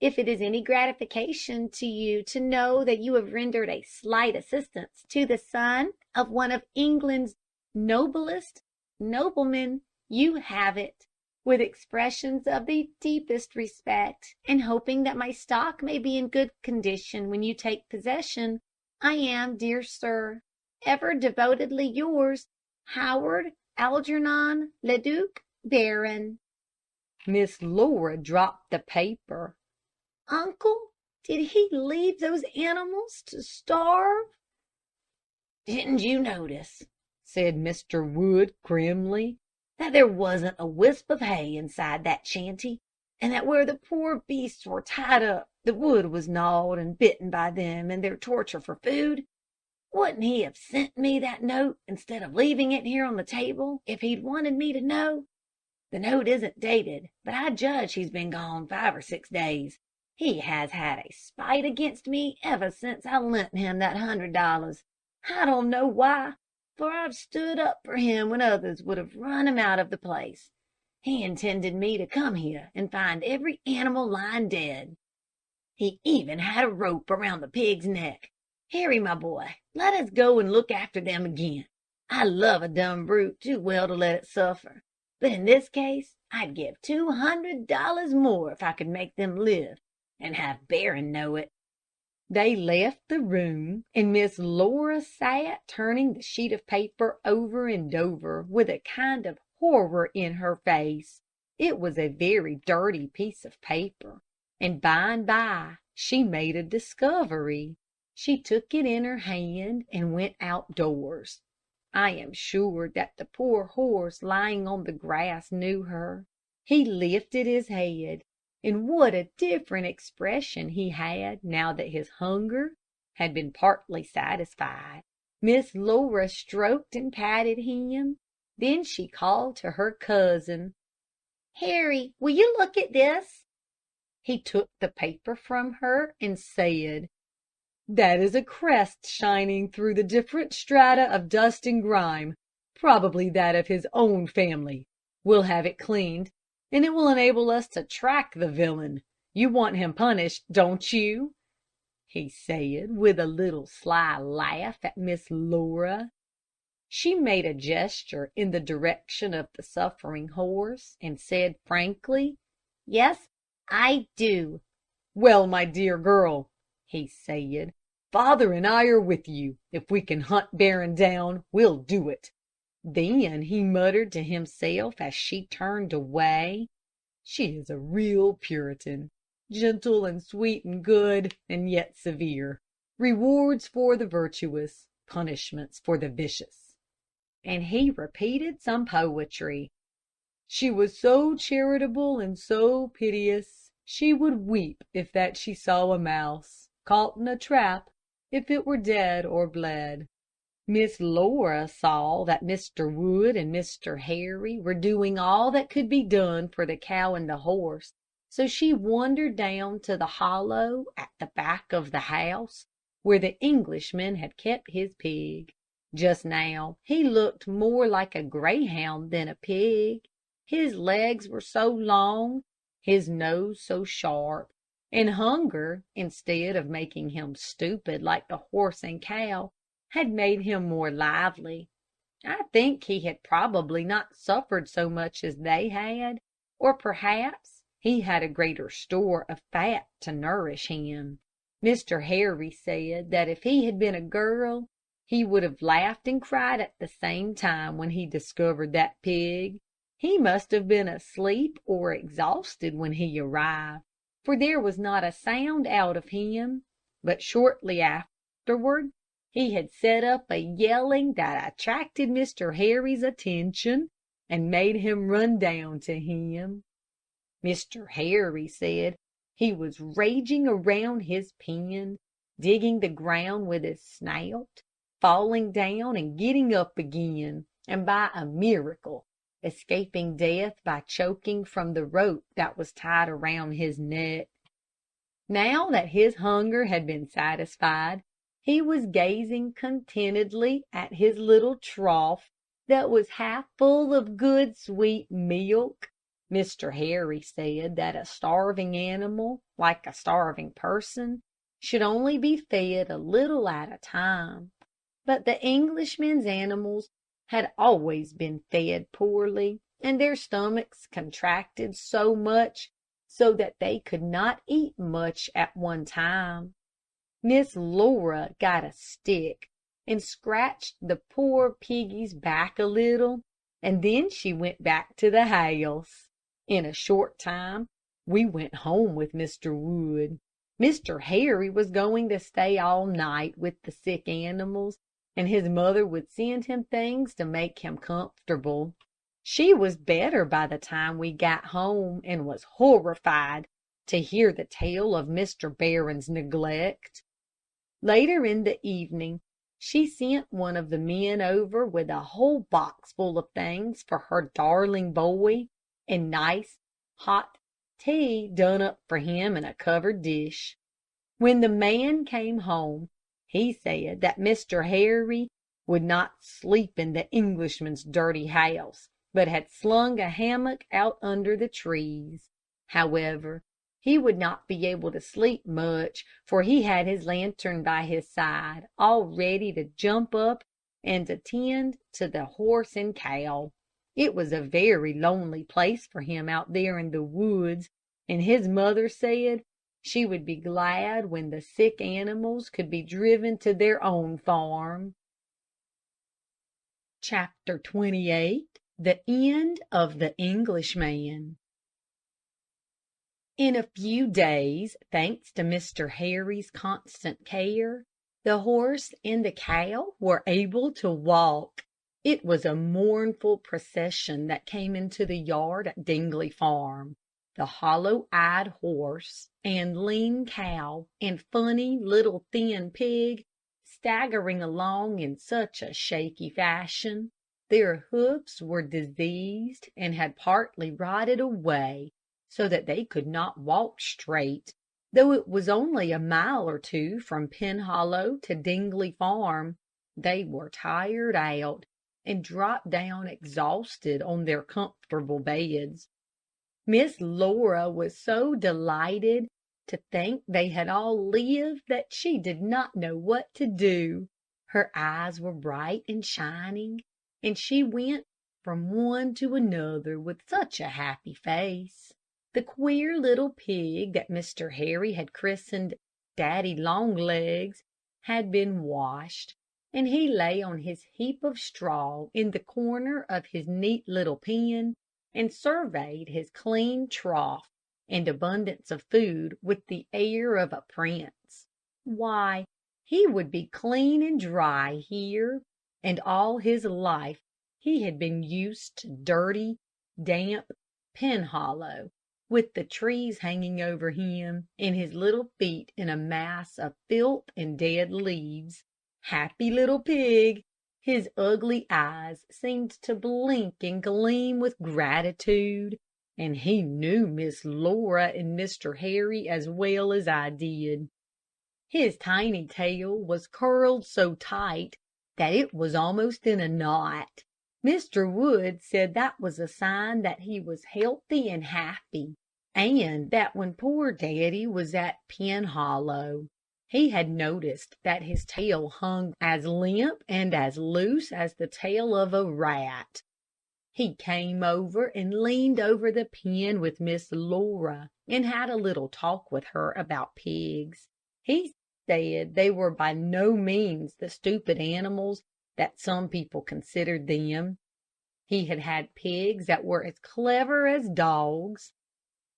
If it is any gratification to you to know that you have rendered a slight assistance to the son of one of England's noblest noblemen, you have it, with expressions of the deepest respect, and hoping that my stock may be in good condition when you take possession, I am, dear sir, ever devotedly yours, Howard Algernon Leduc, Baron. Miss Laura dropped the paper. Uncle, did he leave those animals to starve? "Didn't you notice," said Mr. Wood grimly, "that there wasn't a wisp of hay inside that shanty, and that where the poor beasts were tied up, the wood was gnawed and bitten by them in their torture for food? Wouldn't he have sent me that note instead of leaving it here on the table, if he'd wanted me to know? The note isn't dated, but I judge he's been gone 5 or 6 days. He has had a spite against me ever since I lent him that $100. I don't know why, for I've stood up for him when others would have run him out of the place. He intended me to come here and find every animal lying dead. He even had a rope around the pig's neck. Harry, my boy, let us go and look after them again. I love a dumb brute too well to let it suffer. But in this case, I'd give $200 more if I could make them live, and have Barron know it." They left the room, and Miss Laura sat turning the sheet of paper over and over, with a kind of horror in her face. It was a very dirty piece of paper, and by and by she made a discovery. She took it in her hand and went outdoors. I am sure that the poor horse lying on the grass knew her. He lifted his head, and what a different expression he had now that his hunger had been partly satisfied. Miss Laura stroked and patted him. Then she called to her cousin. Harry, will you look at this? He took the paper from her and said, "That is a crest shining through the different strata of dust and grime, probably that of his own family. We'll have it cleaned, and it will enable us to track the villain. You want him punished, don't you?" he said, with a little sly laugh at Miss Laura. She made a gesture in the direction of the suffering horse, and said frankly, "Yes, I do." "Well, my dear girl," he said, "father and I are with you. If we can hunt Barron down, we'll do it." Then he muttered to himself as she turned away, "She is a real Puritan, gentle and sweet and good, and yet severe. Rewards for the virtuous, punishments for the vicious." And he repeated some poetry. "She was so charitable and so piteous, she would weep if that she saw a mouse caught in a trap, if it were dead or bled." Miss Laura saw that Mr. Wood and Mr. Harry were doing all that could be done for the cow and the horse, so she wandered down to the hollow at the back of the house, where the Englishman had kept his pig. Just now he looked more like a greyhound than a pig. His legs were so long, his nose so sharp, and hunger, instead of making him stupid like the horse and cow, had made him more lively. I think he had probably not suffered so much as they had, or perhaps he had a greater store of fat to nourish him. Mr. Harry said that if he had been a girl, he would have laughed and cried at the same time when he discovered that pig. He must have been asleep or exhausted when he arrived, for there was not a sound out of him, but shortly afterward he had set up a yelling that attracted Mr. Harry's attention and made him run down to him. Mr. Harry said he was raging around his pen, digging the ground with his snout, falling down and getting up again, and by a miracle escaping death by choking from the rope that was tied around his neck. Now that his hunger had been satisfied, he was gazing contentedly at his little trough that was half full of good sweet milk. Mr. Harry said that a starving animal, like a starving person, should only be fed a little at a time. But the Englishman's animals had always been fed poorly, and their stomachs contracted so much so that they could not eat much at one time. Miss Laura got a stick and scratched the poor piggy's back a little, and then she went back to the house. In a short time, we went home with Mr. Wood. Mr. Harry was going to stay all night with the sick animals, and his mother would send him things to make him comfortable. She was better by the time we got home, and was horrified to hear the tale of Mr. Barron's neglect. Later in the evening, she sent one of the men over with a whole box full of things for her darling boy, and nice, hot tea done up for him in a covered dish. When the man came home, he said that Mr. Harry would not sleep in the Englishman's dirty house, but had slung a hammock out under the trees. However, he would not be able to sleep much, for he had his lantern by his side, all ready to jump up and attend to the horse and cow. It was a very lonely place for him out there in the woods, and his mother said she would be glad when the sick animals could be driven to their own farm. Chapter 28. The End of the Englishman. In a few days, thanks to Mr. Harry's constant care, the horse and the cow were able to walk. It was a mournful procession that came into the yard at Dingley Farm. The hollow-eyed horse and lean cow and funny little thin pig staggering along in such a shaky fashion. Their hoofs were diseased and had partly rotted away, so that they could not walk straight. Though it was only a mile or two from Penhollow to Dingley Farm, they were tired out, and dropped down exhausted on their comfortable beds. Miss Laura was so delighted to think they had all lived that she did not know what to do. Her eyes were bright and shining, and she went from one to another with such a happy face. The queer little pig that Mr. Harry had christened Daddy Longlegs had been washed, and he lay on his heap of straw in the corner of his neat little pen, and surveyed his clean trough and abundance of food with the air of a prince. Why, he would be clean and dry here, and all his life he had been used to dirty, damp Penhollow, with the trees hanging over him, and his little feet in a mass of filth and dead leaves. Happy little pig! His ugly eyes seemed to blink and gleam with gratitude, and he knew Miss Laura and Mr. Harry as well as I did. His tiny tail was curled so tight that it was almost in a knot. Mr. Wood said that was a sign that he was healthy and happy, and that when poor Daddy was at Penhollow, He had noticed that his tail hung as limp and as loose as the tail of a rat. He came over and leaned over the pen with Miss Laura and had a little talk with her about pigs. He said they were by no means the stupid animals that some people considered them. He had had pigs that were as clever as dogs.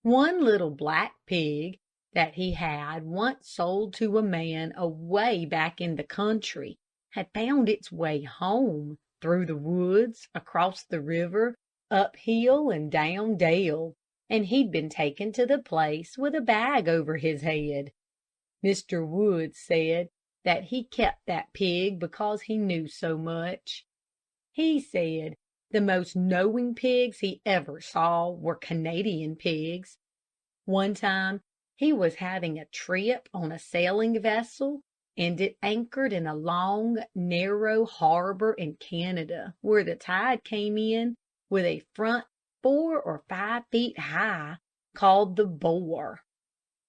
One little black pig that he had once sold to a man away back in the country had found its way home through the woods, across the river, up hill and down dale, and he'd been taken to the place with a bag over his head. Mr. Wood said that he kept that pig because he knew so much. He said the most knowing pigs he ever saw were Canadian pigs. One time he was having a trip on a sailing vessel, and it anchored in a long, narrow harbor in Canada, where the tide came in with a front 4 or 5 feet high, called the Bore.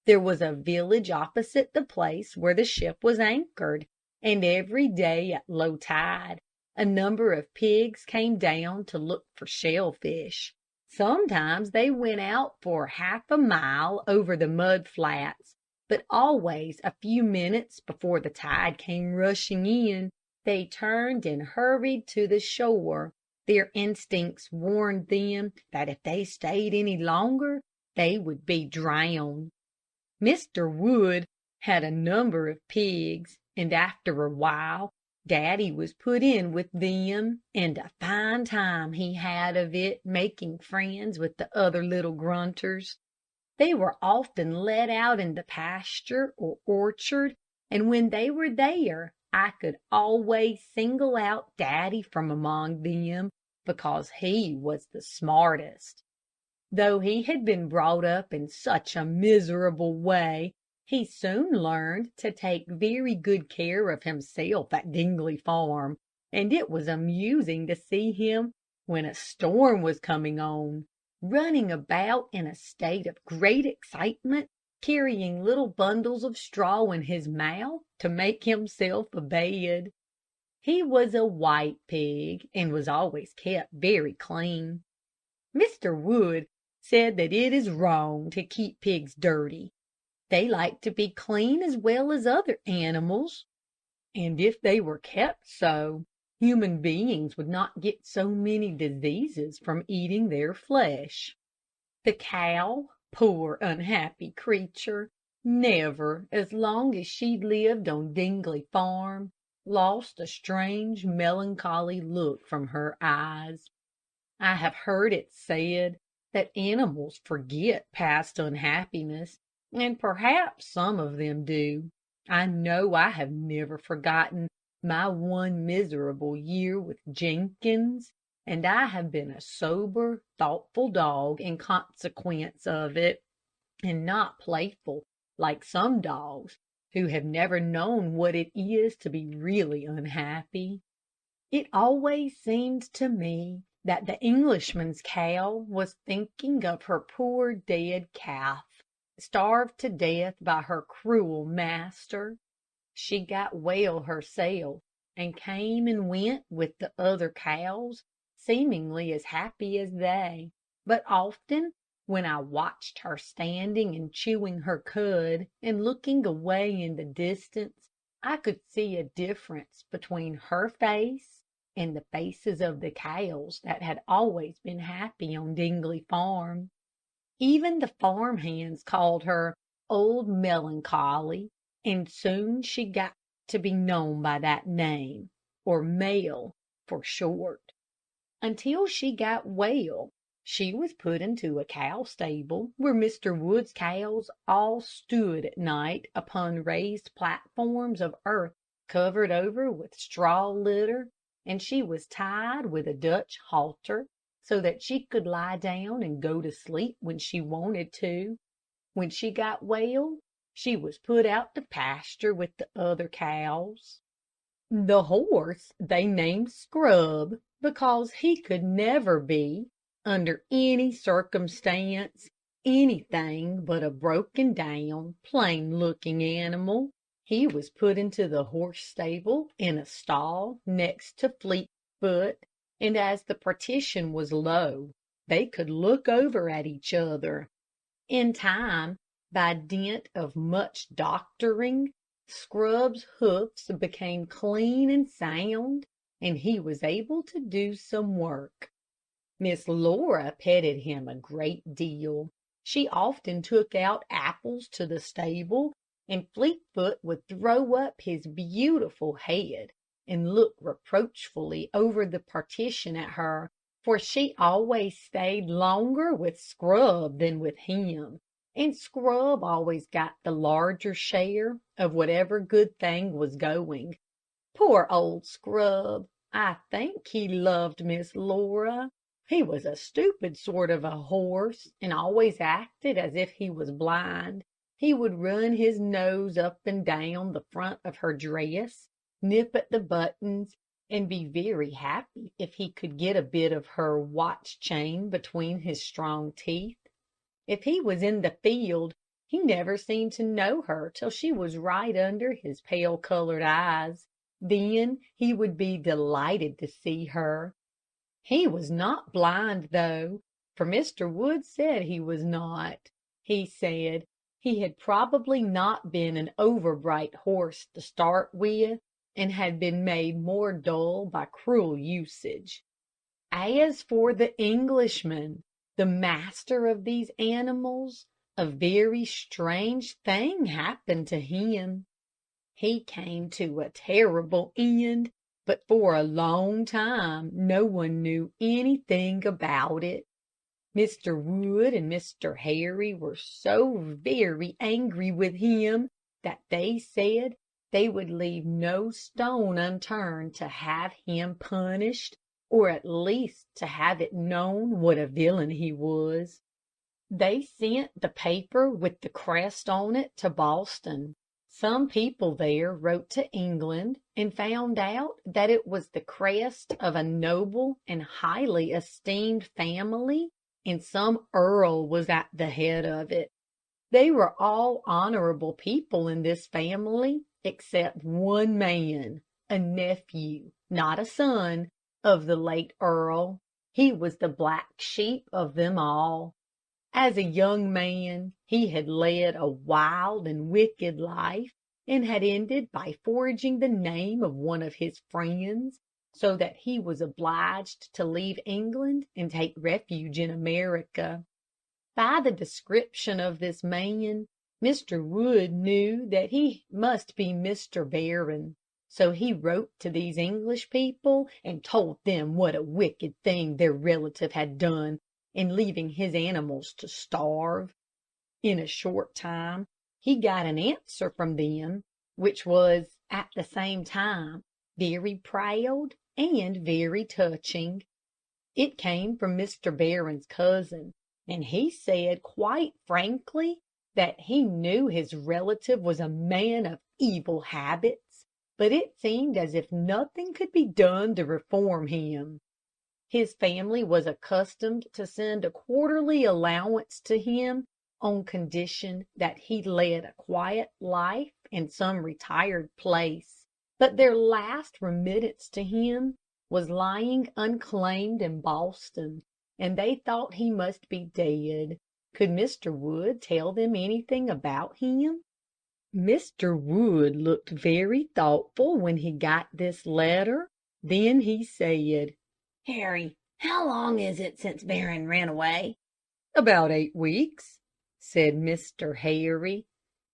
There was a village opposite the place where the ship was anchored, and every day at low tide a number of pigs came down to look for shellfish. Sometimes they went out for half a mile over the mud flats, but always a few minutes before the tide came rushing in, they turned and hurried to the shore. Their instincts warned them that if they stayed any longer, they would be drowned. Mr. Wood had a number of pigs, and after a while Daddy was put in with them, and a fine time he had of it making friends with the other little grunters. They were often let out in the pasture or orchard, and when they were there, I could always single out Daddy from among them, because he was the smartest. Though he had been brought up in such a miserable way, he soon learned to take very good care of himself at Dingley Farm, and it was amusing to see him, when a storm was coming on, running about in a state of great excitement, carrying little bundles of straw in his mouth to make himself a bed. He was a white pig, and was always kept very clean. Mr. Wood said that it is wrong to keep pigs dirty. They like to be clean as well as other animals, and if they were kept so, human beings would not get so many diseases from eating their flesh. The cow, poor unhappy creature, never, as long as she lived on Dingley Farm, lost a strange, melancholy look from her eyes. I have heard it said that animals forget past unhappiness, and perhaps some of them do. I know I have never forgotten my one miserable year with Jenkins, and I have been a sober, thoughtful dog in consequence of it, and not playful like some dogs who have never known what it is to be really unhappy. It always seemed to me that the Englishman's cow was thinking of her poor dead calf, starved to death by her cruel master. She got well herself, and came and went with the other cows, seemingly as happy as they. But often, when I watched her standing and chewing her cud, and looking away in the distance, I could see a difference between her face and the faces of the cows that had always been happy on Dingley Farm. Even the farm hands called her Old Melancholy, and soon she got to be known by that name, or Mel for short. Until she got well, she was put into a cow stable, where Mr. Wood's cows all stood at night upon raised platforms of earth covered over with straw litter, and she was tied with a Dutch halter, so that she could lie down and go to sleep when she wanted to. When she got well, she was put out to pasture with the other cows. The horse they named Scrub, because he could never be, under any circumstance, anything but a broken down, plain looking animal. He was put into the horse stable in a stall next to Fleetfoot, and as the partition was low, they could look over at each other. In time, by dint of much doctoring, Scrub's hoofs became clean and sound, and he was able to do some work. Miss Laura petted him a great deal. She often took out apples to the stable, and Fleetfoot would throw up his beautiful head and look reproachfully over the partition at her, for she always stayed longer with Scrub than with him, and Scrub always got the larger share of whatever good thing was going. Poor old Scrub! I think he loved Miss Laura. He was a stupid sort of a horse, and always acted as if he was blind. He would run his nose up and down the front of her dress, nip at the buttons, and be very happy if he could get a bit of her watch chain between his strong teeth. If he was in the field, he never seemed to know her till she was right under his pale-colored eyes. Then he would be delighted to see her. He was not blind, though, for Mr. Wood said he was not. He said he had probably not been an overbright horse to start with, and had been made more dull by cruel usage. As for the Englishman, the master of these animals, a very strange thing happened to him. He came to a terrible end, but for a long time no one knew anything about it. Mr. Wood and Mr. Harry were so very angry with him that they said they would leave no stone unturned to have him punished, or at least to have it known what a villain he was. They sent the paper with the crest on it to Boston. Some people there wrote to England and found out that it was the crest of a noble and highly esteemed family, and some earl was at the head of it. They were all honorable people in this family, except one man, a nephew, not a son, of the late earl. He was the black sheep of them all. As a young man, he had led a wild and wicked life, and had ended by forging the name of one of his friends, so that he was obliged to leave England and take refuge in America. By the description of this man, Mr. Wood knew that he must be Mr. Barron, so he wrote to these English people and told them what a wicked thing their relative had done in leaving his animals to starve. In a short time, he got an answer from them, which was, at the same time, very proud and very touching. It came from Mr. Barron's cousin, and he said quite frankly that he knew his relative was a man of evil habits, but it seemed as if nothing could be done to reform him. His family was accustomed to send a quarterly allowance to him on condition that he led a quiet life in some retired place, but their last remittance to him was lying unclaimed in Boston, and they thought he must be dead. Could Mr. Wood tell them anything about him? Mr. Wood looked very thoughtful when he got this letter. Then he said, Harry, how long is it since Barron ran away? "About 8 weeks," said Mr. Harry.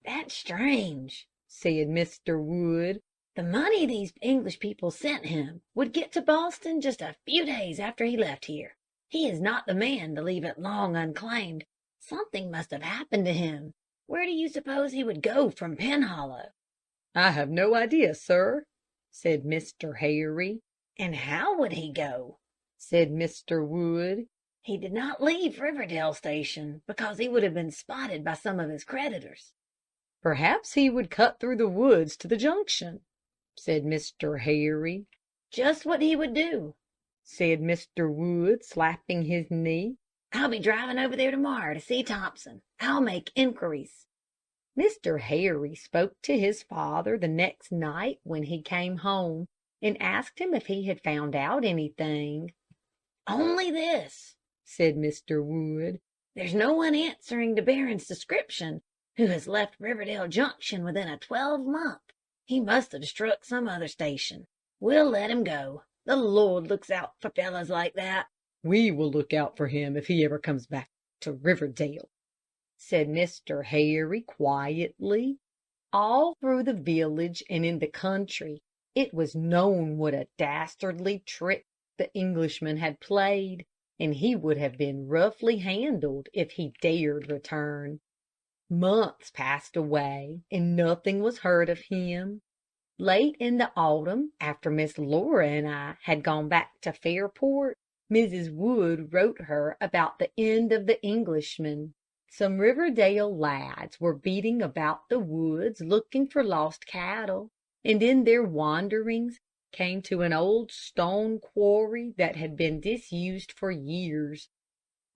That's strange, said Mr. Wood. The money these English people sent him would get to Boston just a few days after he left here. He is not the man to leave it long unclaimed. Something must have happened to him. Where do you suppose he would go from Penhollow? "I have no idea, sir," said Mr. Harry. And how would he go? said Mr. Wood. He did not leave Riverdale Station because he would have been spotted by some of his creditors. "Perhaps he would cut through the woods to the junction," said Mr. Harry. Just what he would do, said Mr. Wood, slapping his knee. I'll be driving over there tomorrow to see Thompson. I'll make inquiries. Mr. Harry spoke to his father the next night when he came home, and asked him if he had found out anything. "Only this," said Mr. Wood. "There's no one answering to Barron's description who has left Riverdale Junction within a 12-month. He must have struck some other station. We'll let him go. The Lord looks out for fellows like that." "We will look out for him if he ever comes back to Riverdale," said Mr. Harry quietly. All through the village and in the country it was known what a dastardly trick the Englishman had played, and he would have been roughly handled if he dared return. Months passed away, and nothing was heard of him. Late in the autumn, after Miss Laura and I had gone back to Fairport, Mrs. Wood wrote her about the end of the Englishman. Some Riverdale lads were beating about the woods looking for lost cattle, and in their wanderings came to an old stone quarry that had been disused for years.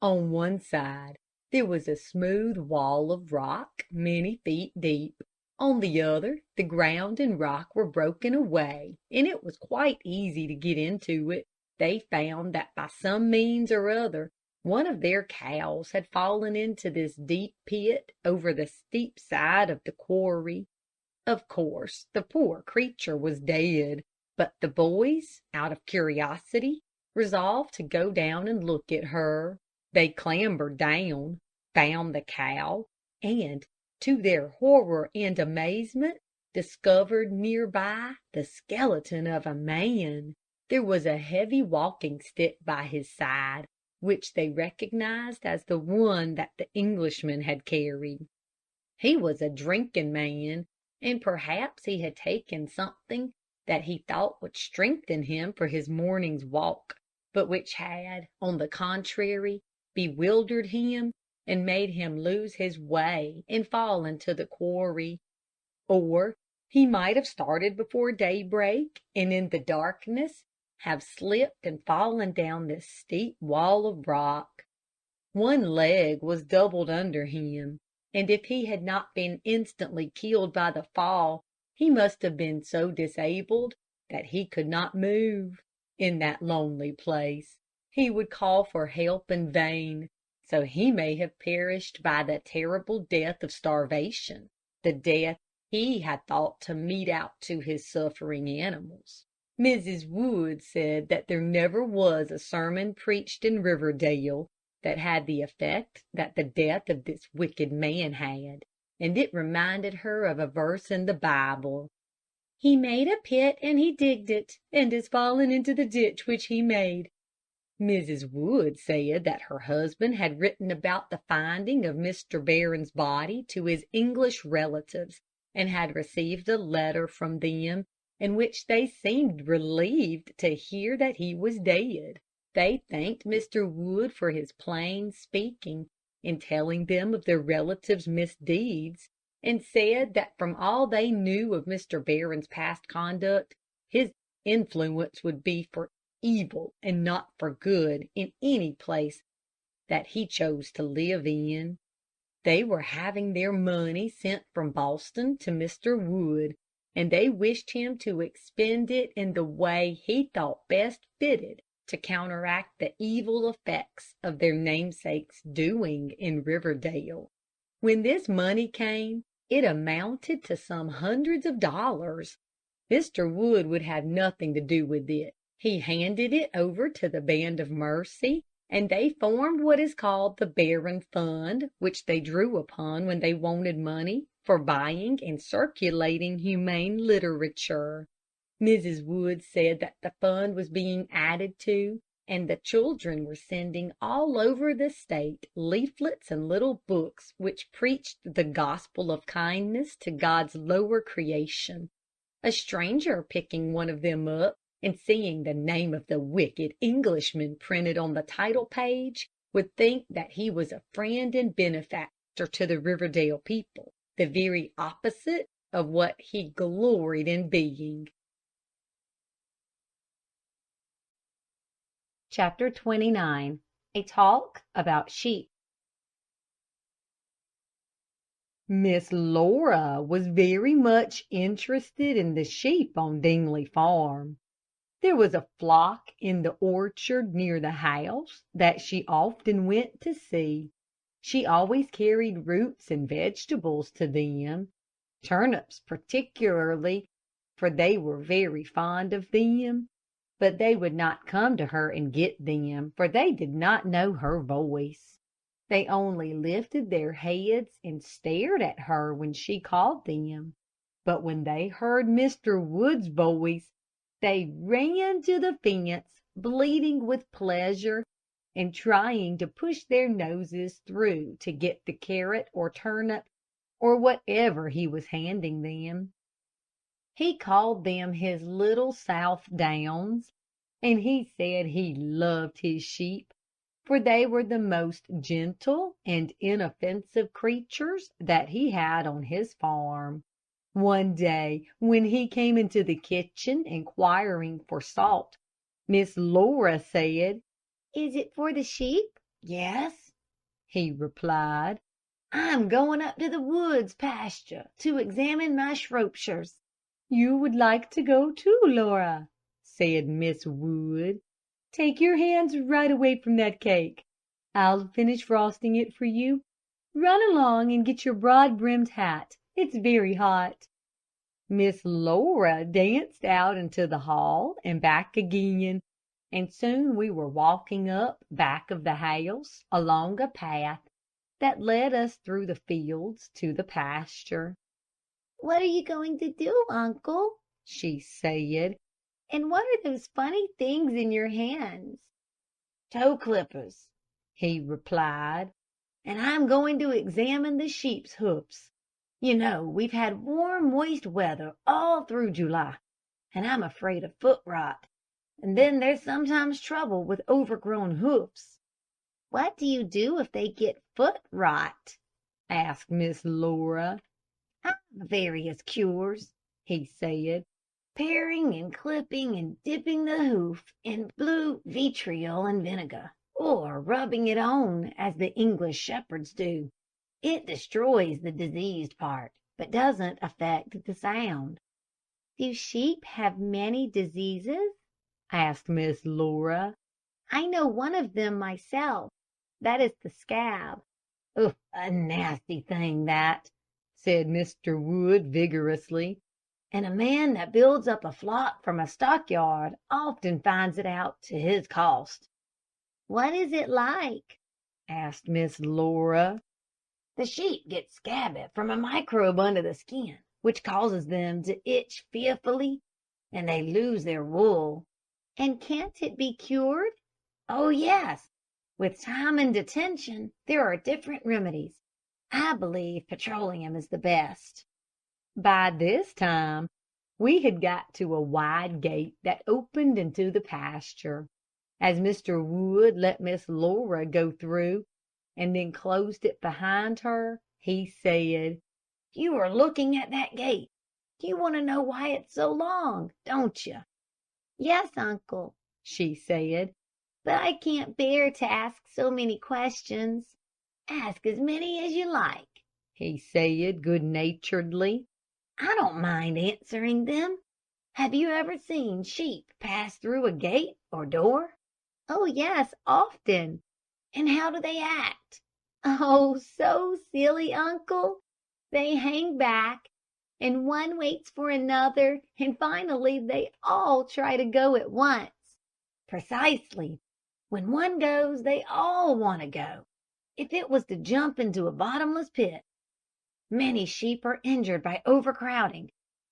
On one side there was a smooth wall of rock many feet deep. On the other, the ground and rock were broken away, and it was quite easy to get into it. They found that by some means or other, one of their cows had fallen into this deep pit over the steep side of the quarry. Of course, the poor creature was dead, but the boys, out of curiosity, resolved to go down and look at her. They clambered down, found the cow, and, to their horror and amazement, discovered near by the skeleton of a man. There was a heavy walking stick by his side, which they recognized as the one that the Englishman had carried. He was a drinking man, and perhaps he had taken something that he thought would strengthen him for his morning's walk, but which had, on the contrary, bewildered him and made him lose his way and fall into the quarry. Or he might have started before daybreak, and in the darkness have slipped and fallen down this steep wall of rock. One leg was doubled under him, and if he had not been instantly killed by the fall, he must have been so disabled that he could not move. In that lonely place, he would call for help in vain, so he may have perished by the terrible death of starvation, the death he had thought to mete out to his suffering animals. Mrs. Wood said that there never was a sermon preached in Riverdale that had the effect that the death of this wicked man had, and it reminded her of a verse in the Bible. "He made a pit and he digged it, and has fallen into the ditch which he made." Mrs. Wood said that her husband had written about the finding of Mr. Barron's body to his English relatives, and had received a letter from them in which they seemed relieved to hear that he was dead. They thanked Mr. Wood for his plain speaking in telling them of their relative's misdeeds, and said that from all they knew of Mr. Barron's past conduct, his influence would be for evil and not for good in any place that he chose to live in. They were having their money sent from Boston to Mr. Wood, and they wished him to expend it in the way he thought best fitted to counteract the evil effects of their namesake's doing in Riverdale. When this money came, it amounted to some hundreds of dollars. Mr. Wood would have nothing to do with it. He handed it over to the Band of Mercy, and they formed what is called the Barron Fund, which they drew upon when they wanted money for buying and circulating humane literature. Mrs. Wood said that the fund was being added to, and the children were sending all over the state leaflets and little books which preached the gospel of kindness to God's lower creation. A stranger picking one of them up and seeing the name of the wicked Englishman printed on the title page would think that he was a friend and benefactor to the Riverdale people, the very opposite of what he gloried in being. Chapter 29. A Talk About Sheep. Miss Laura was very much interested in the sheep on Dingley Farm. There was a flock in the orchard near the house that she often went to see. She always carried roots and vegetables to them, turnips particularly, for they were very fond of them. But they would not come to her and get them, for they did not know her voice. They only lifted their heads and stared at her when she called them. But when they heard Mr. Wood's voice, they ran to the fence, bleating with pleasure, and trying to push their noses through to get the carrot or turnip or whatever he was handing them. He called them his little South Downs, and he said he loved his sheep, for they were the most gentle and inoffensive creatures that he had on his farm. One day, when he came into the kitchen inquiring for salt, Miss Laura said, "Is it for the sheep?" "Yes," he replied. "I'm going up to the woods pasture to examine my Shropshires." "You would like to go too, Laura," said Miss Wood. "Take your hands right away from that cake. I'll finish frosting it for you. Run along and get your broad-brimmed hat. It's very hot." Miss Laura danced out into the hall and back again, and soon we were walking up back of the house along a path that led us through the fields to the pasture. "What are you going to do, Uncle?" she said. "And what are those funny things in your hands?" "Toe clippers," he replied. "And I'm going to examine the sheep's hoofs. You know, we've had warm, moist weather all through July, and I'm afraid of foot rot. And then there's sometimes trouble with overgrown hoofs." "What do you do if they get foot rot?" asked Miss Laura. "I have various cures," he said. "Paring and clipping and dipping the hoof in blue vitriol and vinegar, or rubbing it on as the English shepherds do. It destroys the diseased part, but doesn't affect the sound." "Do sheep have many diseases?" asked Miss Laura. "I know one of them myself. That is the scab." "Oh, a nasty thing, that," said Mr. Wood vigorously. "And a man that builds up a flock from a stockyard often finds it out to his cost." "What is it like?" asked Miss Laura. "The sheep get scabby from a microbe under the skin, which causes them to itch fearfully, and they lose their wool." "And can't it be cured?" "Oh, yes. With time and attention, there are different remedies. I believe petroleum is the best." By this time, we had got to a wide gate that opened into the pasture. As Mr. Wood let Miss Laura go through, and then closed it behind her, he said, "You are looking at that gate. You want to know why it's so long, don't you?" "Yes, Uncle," she said, "but I can't bear to ask so many questions." "Ask as many as you like," he said good-naturedly. "I don't mind answering them. Have you ever seen sheep pass through a gate or door?" "Oh, yes, often." "And how do they act?" "Oh, so silly, Uncle. They hang back, and one waits for another, and finally they all try to go at once." "Precisely. When one goes, they all want to go. If it was to jump into a bottomless pit. Many sheep are injured by overcrowding,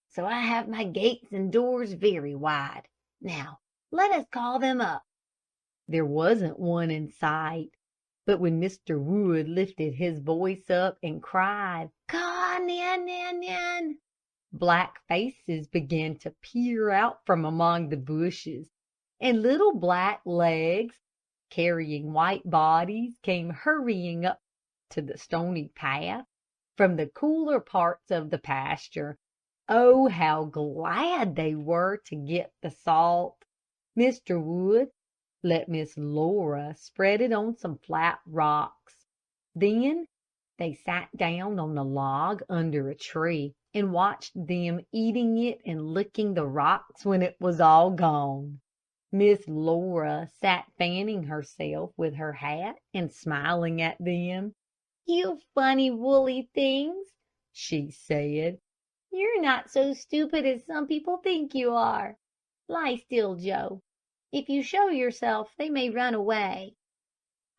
so I have my gates and doors very wide. Now, let us call them up." There wasn't one in sight, but when Mr. Wood lifted his voice up and cried, "Caw, nan, nan, nan," black faces began to peer out from among the bushes, and little black legs, carrying white bodies, came hurrying up to the stony path from the cooler parts of the pasture. Oh, how glad they were to get the salt! Mr. Wood let Miss Laura spread it on some flat rocks. Then They sat down on a log under a tree and watched them eating it and licking the rocks when it was all gone. Miss Laura sat fanning herself with her hat and smiling at them. "You funny woolly things," she said. "you're not so stupid as some people think you are. Lie still, Joe. If you show yourself, they may run away."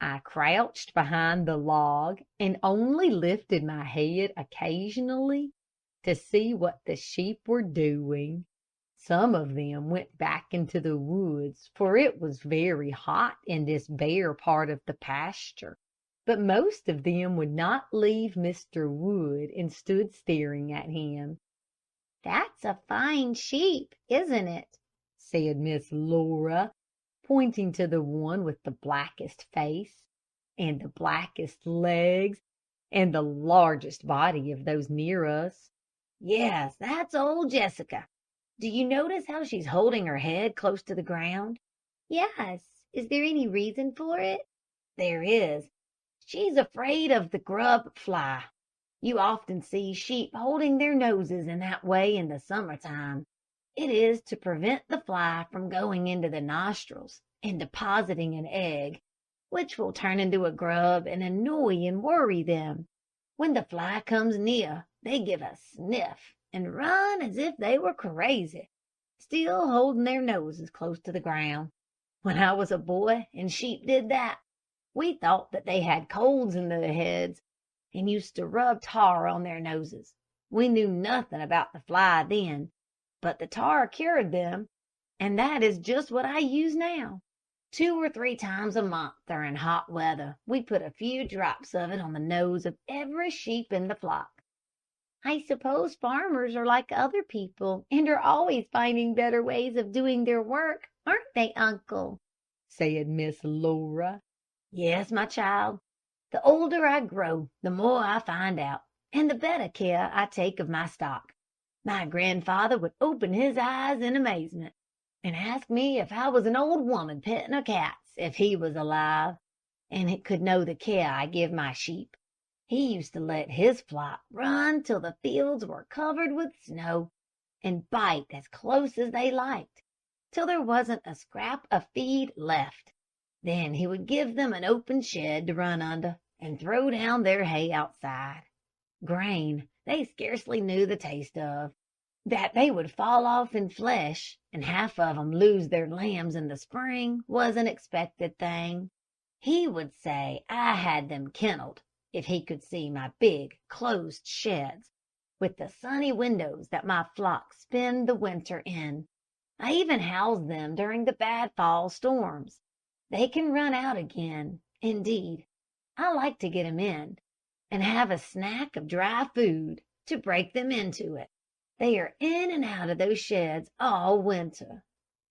I crouched behind the log and only lifted my head occasionally to see what the sheep were doing. Some of them went back into the woods, for it was very hot in this bare part of the pasture. But most of them would not leave Mr. Wood and stood staring at him. "That's a fine sheep, isn't it?" said Miss Laura, pointing to the one with the blackest face, and the blackest legs, and the largest body of those near us. "Yes, that's old Jessica. Do you notice how she's holding her head close to the ground?" "Yes. Is there any reason for it?" "There is. She's afraid of the grub fly. You often see sheep holding their noses in that way in the summertime. It is to prevent the fly from going into the nostrils and depositing an egg, which will turn into a grub and annoy and worry them. When the fly comes near, they give a sniff and run as if they were crazy, still holding their noses close to the ground. When I was a boy and sheep did that, we thought that they had colds in their heads and used to rub tar on their noses. We knew nothing about the fly then, but the tar cured them, and that is just what I use now. 2 or 3 times a month during hot weather, we put a few drops of it on the nose of every sheep in the flock." "I suppose farmers are like other people and are always finding better ways of doing their work, aren't they, Uncle?" said Miss Laura. "Yes, my child. The older I grow, the more I find out, and the better care I take of my stock. My grandfather would open his eyes in amazement and ask me if I was an old woman petting her cats if he was alive, and it could know the care I give my sheep. He used to let his flock run till the fields were covered with snow, and bite as close as they liked, till there wasn't a scrap of feed left. Then he would give them an open shed to run under, and throw down their hay outside. Grain they scarcely knew the taste of. That they would fall off in flesh, and half of 'em lose their lambs in the spring, was an expected thing. He would say I had them kennelled if he could see my big closed sheds, with the sunny windows that my flock spend the winter in. I even house them during the bad fall storms. They can run out again. Indeed, I like to get 'em in, and have a snack of dry food to break them into it. They are in and out of those sheds all winter.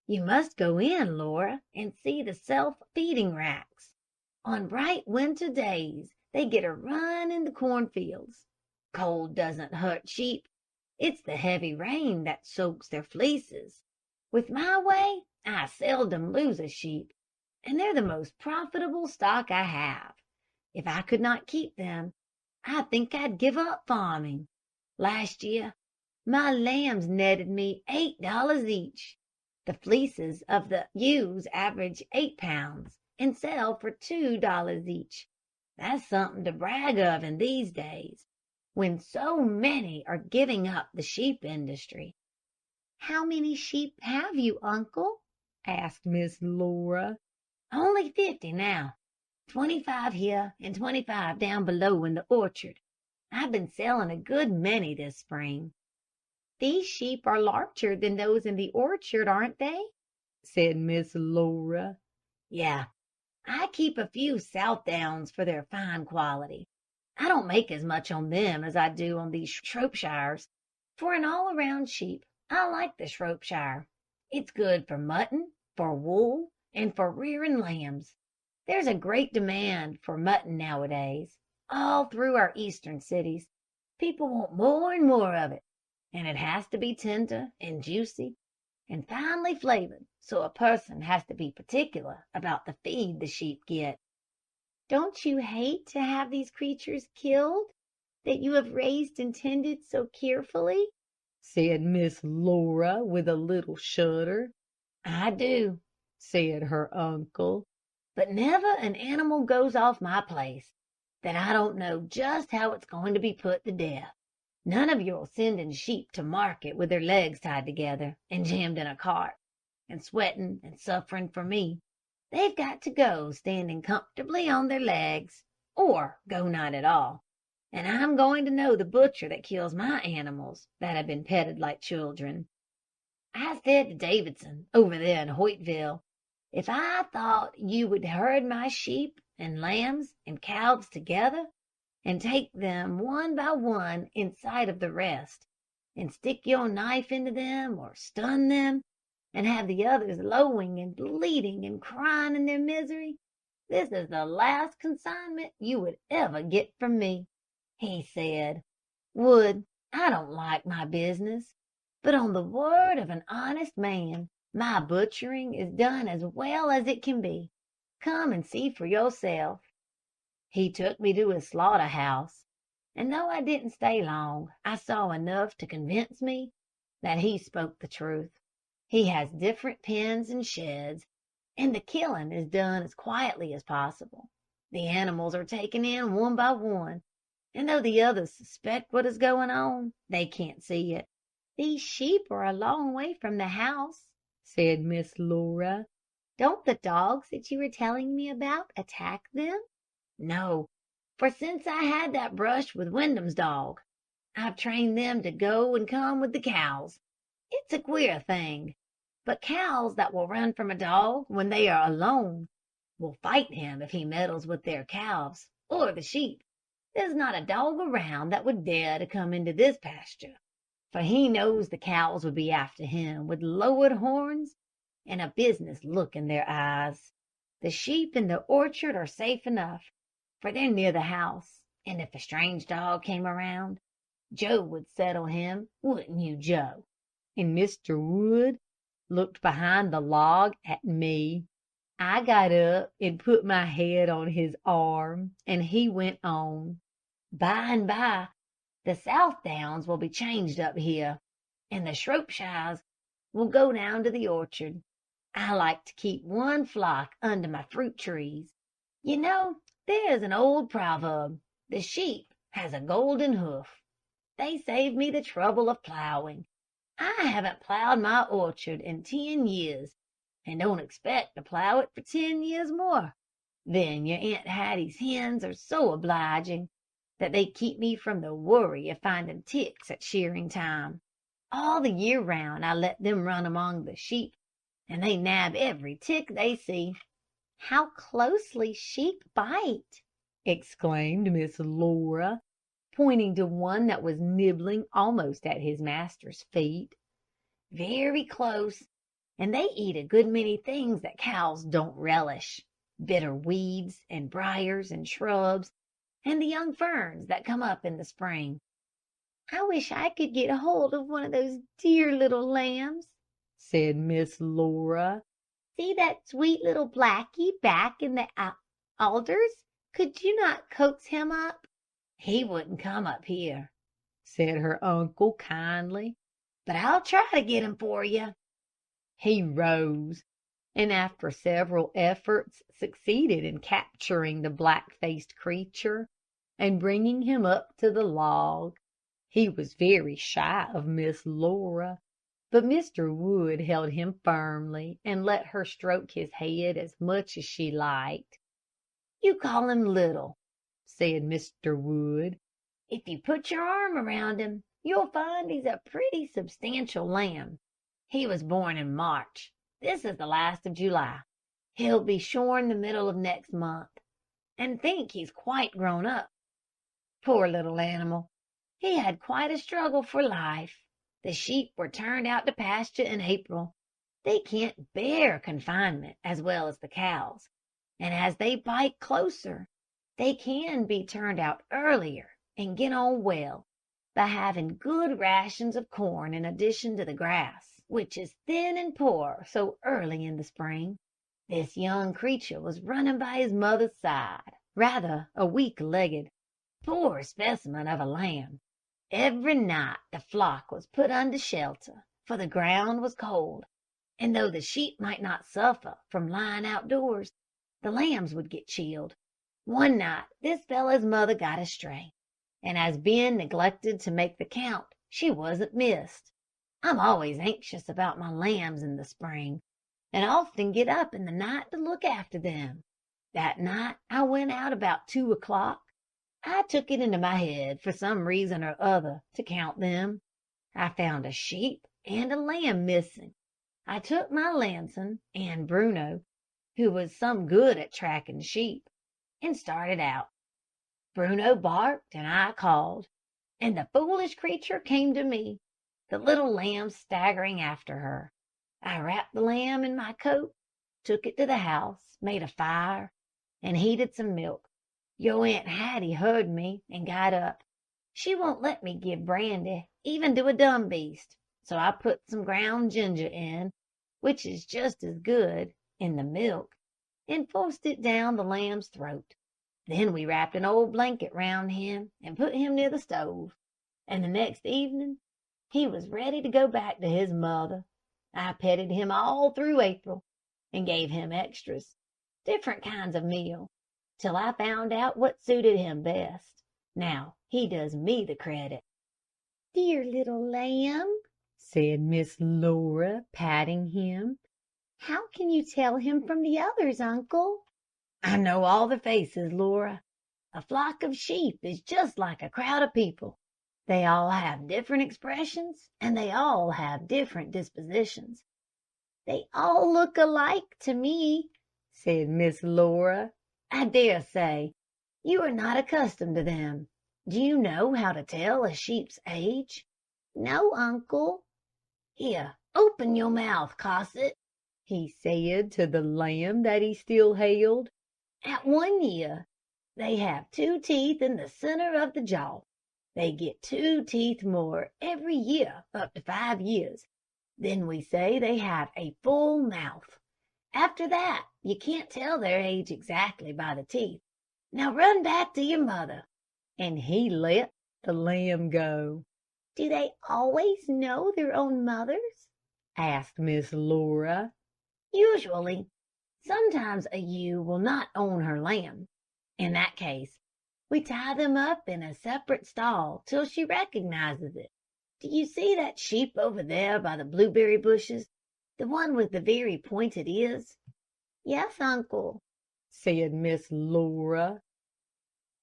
You must go in, Laura, and see the self-feeding racks. On bright winter days they get a run in the cornfields. Cold doesn't hurt sheep. It's the heavy rain that soaks their fleeces. With my way, I seldom lose a sheep, and they're the most profitable stock I have. If I could not keep them, I think I'd give up farming. Last year my lambs netted me $8 each. The fleeces of the ewes average 8 pounds and sell for $2 each. That's something to brag of in these days, when so many are giving up the sheep industry." "How many sheep have you, Uncle?" asked Miss Laura. "Only 50 now. 25 here and 25 down below in the orchard. I've been selling a good many this spring." "These sheep are larger than those in the orchard, aren't they?" said Miss Laura. "Yeah, I keep a few Southdowns for their fine quality. I don't make as much on them as I do on these Shropshires. For an all-around sheep, I like the Shropshire. It's good for mutton, for wool, and for rearing lambs. There's a great demand for mutton nowadays, all through our eastern cities. People want more and more of it, and it has to be tender and juicy and finely flavored, so a person has to be particular about the feed the sheep get." Don't you hate to have these creatures killed that you have raised and tended so carefully?" said Miss Laura with a little shudder. "I do," said her uncle, "but never an animal goes off my place that I don't know just how it's going to be put to death. None of your sending sheep to market with their legs tied together and jammed in a cart, and sweating and suffering for me. They've got to go standing comfortably on their legs, or go not at all. And I'm going to know the butcher that kills my animals that have been petted like children. I said to Davidson over there in Hoytville, if I thought you would herd my sheep and lambs and calves together, and take them one by one in sight of the rest, and stick your knife into them or stun them, and have the others lowing and bleating and crying in their misery, this is the last consignment you would ever get from me," he said. "Wood, I don't like my business, but on the word of an honest man, my butchering is done as well as it can be. Come and see for yourself." He took me to his slaughter-house, and though I didn't stay long, I saw enough to convince me that he spoke the truth. He has different pens and sheds, and the killing is done as quietly as possible. The animals are taken in one by one, and though the others suspect what is going on, they can't see it. "These sheep are a long way from the house," said Miss Laura. "Don't the dogs that you were telling me about attack them?" "No, for since I had that brush with Wyndham's dog, I've trained them to go and come with the cows. It's a queer thing, but cows that will run from a dog when they are alone will fight him if he meddles with their calves or the sheep. There's not a dog around that would dare to come into this pasture, for he knows the cows would be after him with lowered horns and a business look in their eyes. The sheep in the orchard are safe enough, for they're near the house, and if a strange dog came around, Joe would settle him, wouldn't you, Joe?" And Mr. Wood looked behind the log at me. I got up and put my head on his arm, and he went on. "By and by the Southdowns will be changed up here, and the Shropshires will go down to the orchard. I like to keep one flock under my fruit trees. You know, there's an old proverb, 'The sheep has a golden hoof.' They save me the trouble of plowing. I haven't plowed my orchard in 10 years, and don't expect to plow it for 10 years more. Then your Aunt Hattie's hens are so obliging that they keep me from the worry of finding ticks at shearing time. All the year round I let them run among the sheep, and they nab every tick they see." "How closely sheep bite!" exclaimed Miss Laura, pointing to one that was nibbling almost at his master's feet. "Very close, and they eat a good many things that cows don't relish, bitter weeds and briars and shrubs, and the young ferns that come up in the spring." "I wish I could get hold of one of those dear little lambs," said Miss Laura. "See that sweet little Blackie back in the alders? Could you not coax him up?" "He wouldn't come up here," said her uncle kindly, "but I'll try to get him for you." He rose, and after several efforts succeeded in capturing the black-faced creature and bringing him up to the log. He was very shy of Miss Laura, but Mr. Wood held him firmly and let her stroke his head as much as she liked. "You call him little," said Mr. Wood. "If you put your arm around him, you'll find he's a pretty substantial lamb. He was born in March. This is the last of July. He'll be shorn the middle of next month, and think he's quite grown up. Poor little animal. He had quite a struggle for life. The sheep were turned out to pasture in April. They can't bear confinement as well as the cows, and as they bite closer, they can be turned out earlier and get on well by having good rations of corn in addition to the grass, which is thin and poor so early in the spring. This young creature was running by his mother's side rather a weak-legged, poor specimen of a lamb. Every night the flock was put under shelter, for the ground was cold, and though the sheep might not suffer from lying outdoors, the lambs would get chilled. One night this fellow's mother got astray, and as being neglected to make the count, she wasn't missed. I'm always anxious about my lambs in the spring, and often get up in the night to look after them. That night I went out about 2 o'clock. I took it into my head, for some reason or other, to count them. I found a sheep and a lamb missing. I took my lantern and Bruno, who was some good at tracking sheep, and started out. Bruno barked and I called, and the foolish creature came to me, the little lamb staggering after her. I wrapped the lamb in my coat, took it to the house, made a fire, and heated some milk. Your Aunt Hattie heard me and got up. She won't let me give brandy, even to a dumb beast, so I put some ground ginger in, which is just as good, in the milk, and forced it down the lamb's throat. Then we wrapped an old blanket round him and put him near the stove, and the next evening he was ready to go back to his mother. I petted him all through April, and gave him extras, different kinds of meal, till I found out what suited him best. Now he does me the credit." "Dear little lamb," said Miss Laura, patting him. "How can you tell him from the others, Uncle?" "I know all the faces, Laura. A flock of sheep is just like a crowd of people. They all have different expressions, and they all have different dispositions." "They all look alike to me," said Miss Laura. "I dare say. You are not accustomed to them. Do you know how to tell a sheep's age?" "No, Uncle." "Here, open your mouth, Cosset," he said to the lamb that he still held. "At 1 year, they have 2 teeth in the center of the jaw. They get 2 teeth more every year up to 5 years. Then we say they have a full mouth. After that, you can't tell their age exactly by the teeth. Now run back to your mother." And he let the lamb go. "Do they always know their own mothers?" asked Miss Laura. "Usually. Sometimes a ewe will not own her lamb. In that case, we tie them up in a separate stall till she recognizes it. Do you see that sheep over there by the blueberry bushes, the one with the very pointed ears?" "Yes, Uncle," said Miss Laura.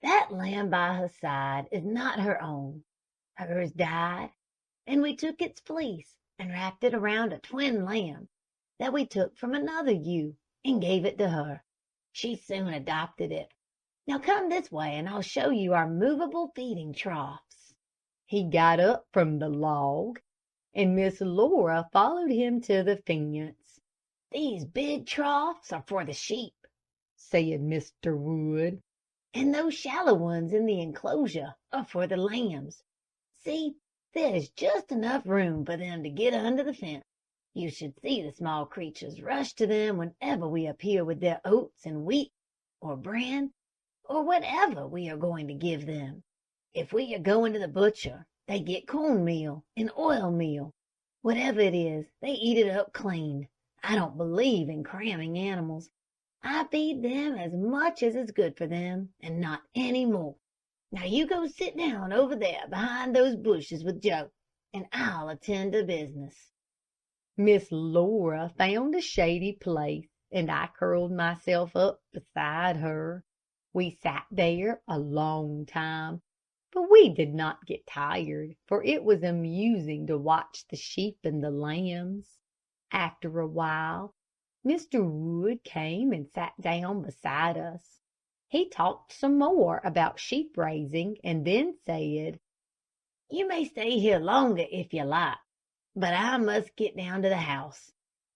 "That lamb by her side is not her own. Hers died, and we took its fleece and wrapped it around a twin lamb that we took from another ewe and gave it to her. She soon adopted it. Now come this way and I'll show you our movable feeding troughs." He got up from the log, and Miss Laura followed him to the fence. "These big troughs are for the sheep," said Mr. Wood, "and those shallow ones in the enclosure are for the lambs. See, there's just enough room for them to get under the fence. You should see the small creatures rush to them whenever we appear with their oats and wheat, or bran, or whatever we are going to give them. If we are going to the butcher, they get corn meal and oil meal. Whatever it is, they eat it up clean. I don't believe in cramming animals. I feed them as much as is good for them, and not any more. Now you go sit down over there behind those bushes with Joe, and I'll attend to business." Miss Laura found a shady place, and I curled myself up beside her. We sat there a long time, but we did not get tired, for it was amusing to watch the sheep and the lambs. After a while, Mr. Wood came and sat down beside us. He talked some more about sheep raising, and then said, "You may stay here longer if you like, but I must get down to the house.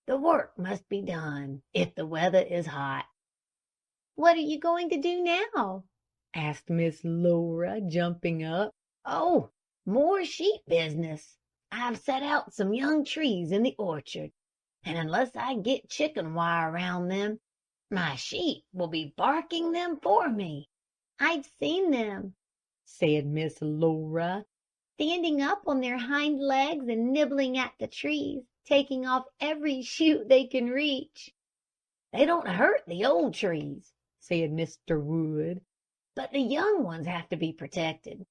The work must be done if the weather is hot." "What are you going to do now?" asked Miss Laura, jumping up. "Oh, more sheep business. I've set out some young trees in the orchard, and unless I get chicken wire around them, My sheep will be barking them for me. I've seen them," said Miss Laura. "standing up on their hind legs and nibbling at the trees, taking off every shoot they can reach." "They don't hurt the old trees," said Mr. Wood. "but the young ones have to be protected.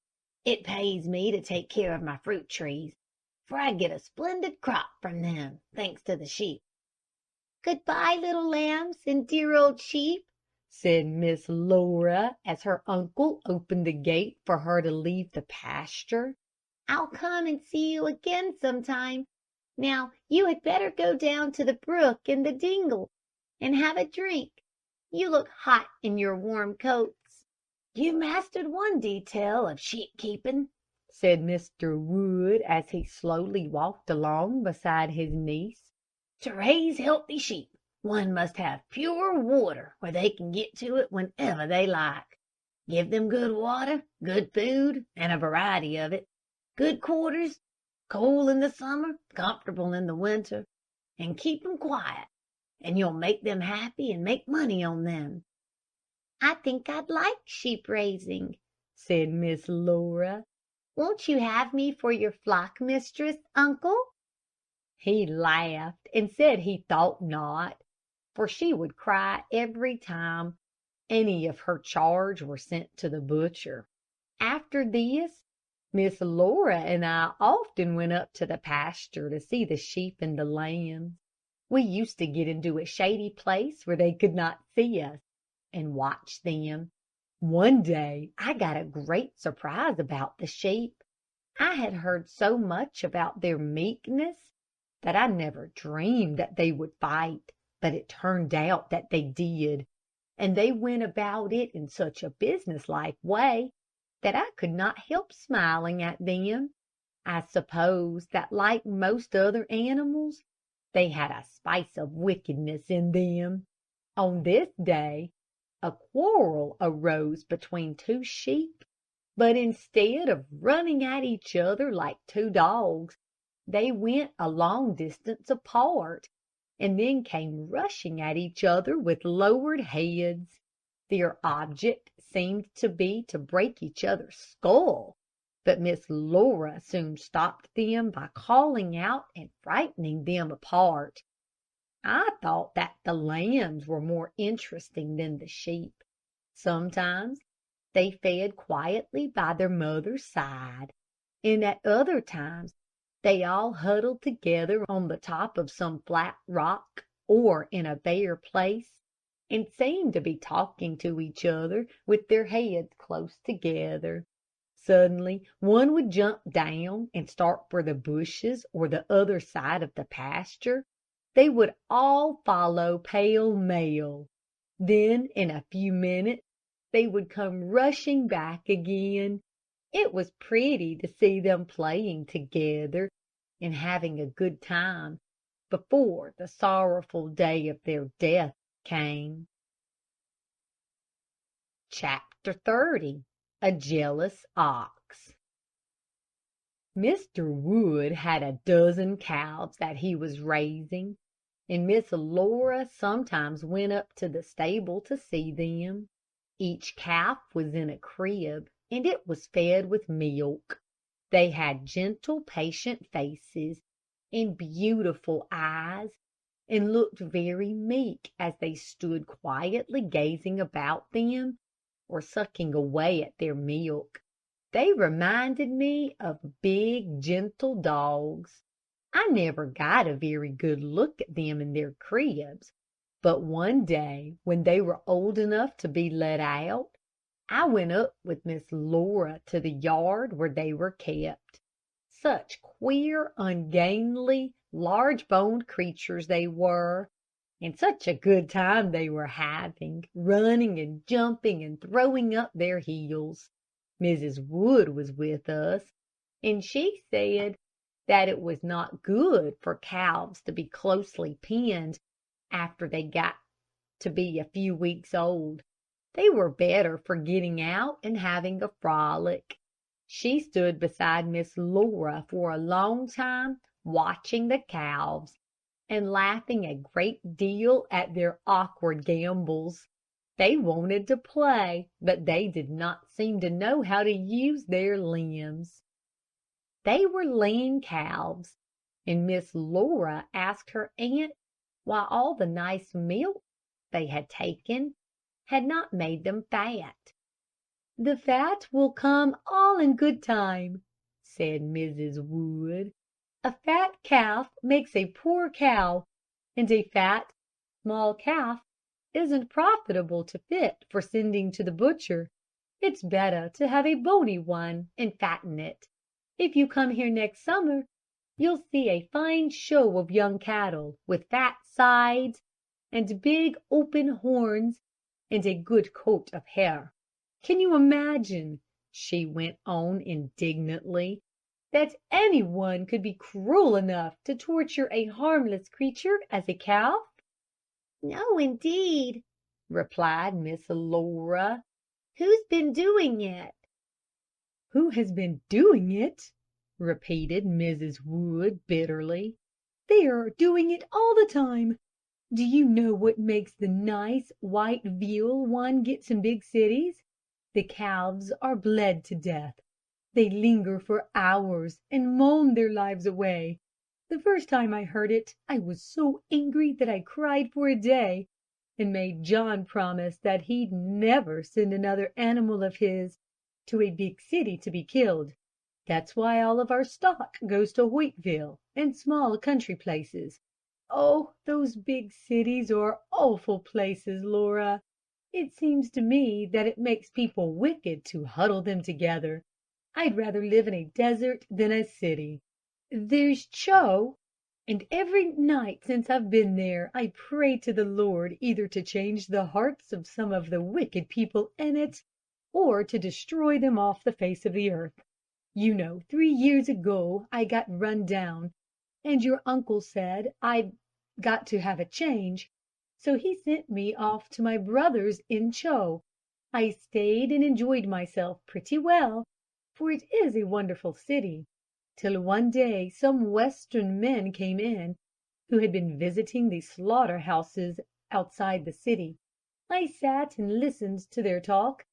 It pays me to take care of my fruit trees, for I get a splendid crop from them, thanks to the sheep." "Good-bye, little lambs and dear old sheep," said Miss Laura, as her uncle opened the gate for her to leave the pasture. "I'll come and see you again sometime. Now you had better go down to the brook in the dingle and have a drink. You look hot in your warm coats." "You mastered one detail of sheep keeping," said Mr. Wood, as he slowly walked along beside his niece. "To raise healthy sheep, one must have pure water where they can get to it whenever they like. Give them good water, good food, and a variety of it, good quarters, cool in the summer, comfortable in the winter, and keep them quiet, and you'll make them happy and make money on them." "I think I'd like sheep raising," said Miss Laura. "Won't you have me for your flock mistress, uncle?" He laughed and said he thought not, for she would cry every time any of her charge were sent to the butcher. After this, Miss Laura and I often went up to the pasture to see the sheep and the lambs. We used to get into a shady place where they could not see us, and watch them. One day I got a great surprise about the sheep. I had heard so much about their meekness that I never dreamed that they would fight, but it turned out that they did, and they went about it in such a businesslike way that I could not help smiling at them. I suppose that, like most other animals, they had a spice of wickedness in them. On this day, a quarrel arose between two sheep, but instead of running at each other like two dogs, they went a long distance apart, and then came rushing at each other with lowered heads. Their object seemed to be to break each other's skull, but Miss Laura soon stopped them by calling out and frightening them apart. I thought that the lambs were more interesting than the sheep. Sometimes they fed quietly by their mother's side, and at other times they all huddled together on the top of some flat rock or in a bare place, and seemed to be talking to each other with their heads close together. Suddenly one would jump down and start for the bushes or the other side of the pasture. They would all follow pell-mell. Then in a few minutes they would come rushing back again. It was pretty to see them playing together and having a good time before the sorrowful day of their death came. Chapter 30. A Jealous Ox. Mr. Wood had a dozen calves that he was raising, and Miss Laura sometimes went up to the stable to see them. Each calf was in a crib, and it was fed with milk. They had gentle, patient faces and beautiful eyes, and looked very meek as they stood quietly gazing about them or sucking away at their milk. They reminded me of big, gentle dogs. I never got a very good look at them in their cribs, but one day when they were old enough to be let out, I went up with Miss Laura to the yard where they were kept. Such queer, ungainly, large-boned creatures they were, and such a good time they were having, running and jumping and throwing up their heels. Mrs. Wood was with us, and she said that it was not good for calves to be closely penned after they got to be a few weeks old. They were better for getting out and having a frolic. She stood beside Miss Laura for a long time, watching the calves, and laughing a great deal at their awkward gambols. They wanted to play, but they did not seem to know how to use their limbs. They were lean calves, and Miss Laura asked her aunt why all the nice milk they had taken had not made them fat. "The fat will come all in good time," said Mrs. Wood. "A fat calf makes a poor cow, and a fat, small calf isn't profitable to fit for sending to the butcher. It's better to have a bony one and fatten it. If you come here next summer, you'll see a fine show of young cattle, with fat sides, and big open horns, and a good coat of hair. Can you imagine," she went on indignantly, "that any one could be cruel enough to torture a harmless creature as a calf?" No, indeed, replied Miss Laura. who's been doing it? "Who has been doing it?" repeated Mrs. Wood bitterly. "They are doing it all the time. Do you know what makes the nice white veal one gets in big cities? The calves are bled to death. They linger for hours and moan their lives away. The first time I heard it, I was so angry that I cried for a day, and made John promise that he'd never send another animal of his to a big city to be killed. That's why all of our stock goes to Hoytville and small country places. Oh, those big cities are awful places, Laura. It seems to me that it makes people wicked to huddle them together. I'd rather live in a desert than a city. There's Cho, and every night since I've been there I pray to the Lord either to change the hearts of some of the wicked people in it, or to destroy them off the face of the earth. You know, 3 years ago I got run down, and your uncle said I'd got to have a change, so he sent me off to my brother's in Cho. I stayed and enjoyed myself pretty well, for it is a wonderful city, till one day some Western men came in, who had been visiting the slaughter-houses outside the city. I sat and listened to their talk,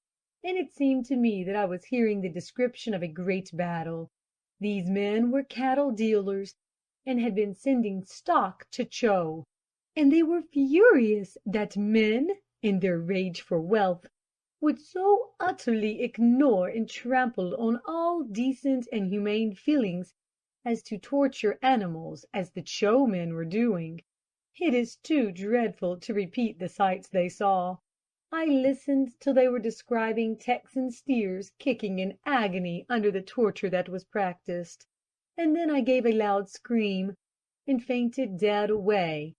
and it seemed to me that I was hearing the description of a great battle. These men were cattle dealers, and had been sending stock to Cho, and they were furious that men, in their rage for wealth, would so utterly ignore and trample on all decent and humane feelings as to torture animals as the Cho men were doing. It is too dreadful to repeat the sights they saw. I listened till they were describing Texan steers kicking in agony under the torture that was practiced, and then I gave a loud scream, and fainted dead away.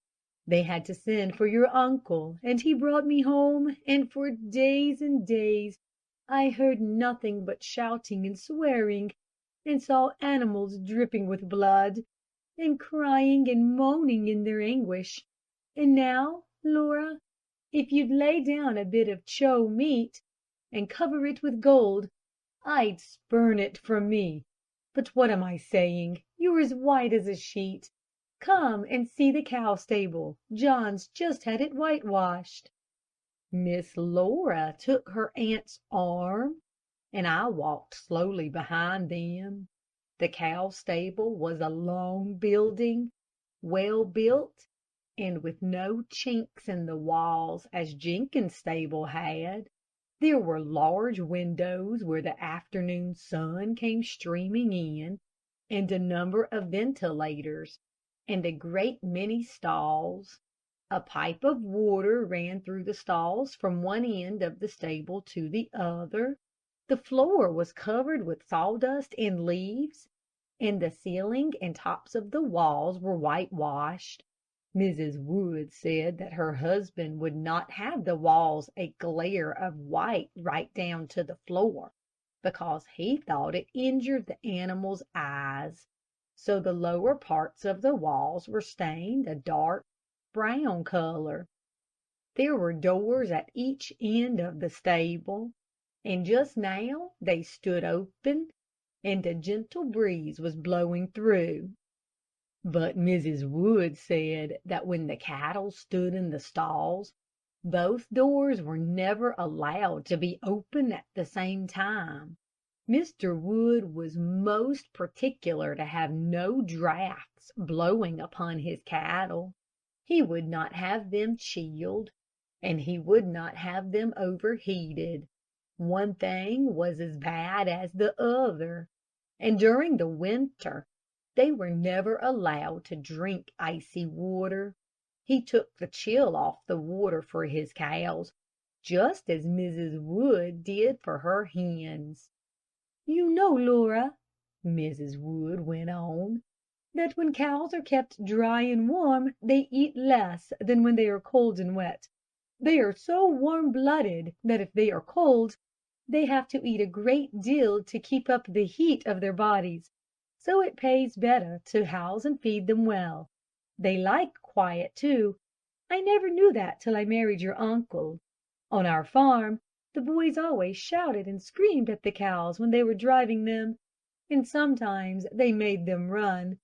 They had to send for your uncle, and he brought me home, and for days and days I heard nothing but shouting and swearing, and saw animals dripping with blood, and crying and moaning in their anguish. And now, Laura, if you'd lay down a bit of Cho meat, and cover it with gold, I'd spurn it from me. But what am I saying? You're as white as a sheet. Come and see the cow stable. John's just had it whitewashed." Miss Laura took her aunt's arm, and I walked slowly behind them. The cow stable was a long building, well built, and with no chinks in the walls as Jenkins's stable had. There were large windows where the afternoon sun came streaming in, and a number of ventilators, and a great many stalls. A pipe of water ran through the stalls from one end of the stable to the other. The floor was covered with sawdust and leaves, and the ceiling and tops of the walls were whitewashed. Mrs. Wood said that her husband would not have the walls a glare of white right down to the floor, because he thought it injured the animals' eyes. So the lower parts of the walls were stained a dark brown color. There were doors at each end of the stable, and just now they stood open, and a gentle breeze was blowing through. But Mrs. Wood said that when the cattle stood in the stalls, both doors were never allowed to be open at the same time. Mr. Wood was most particular to have no draughts blowing upon his cattle. He would not have them chilled, and he would not have them overheated. One thing was as bad as the other, and during the winter they were never allowed to drink icy water. He took the chill off the water for his cows, just as Mrs. Wood did for her hens. You know, Laura, Mrs. Wood went on, that when cows are kept dry and warm, they eat less than when they are cold and wet. They are so warm-blooded that if they are cold, they have to eat a great deal to keep up the heat of their bodies. So it pays better to house and feed them well. They like quiet, too. I never knew that till I married your uncle. On our farm, the boys always shouted and screamed at the cows when they were driving them, and sometimes they made them run.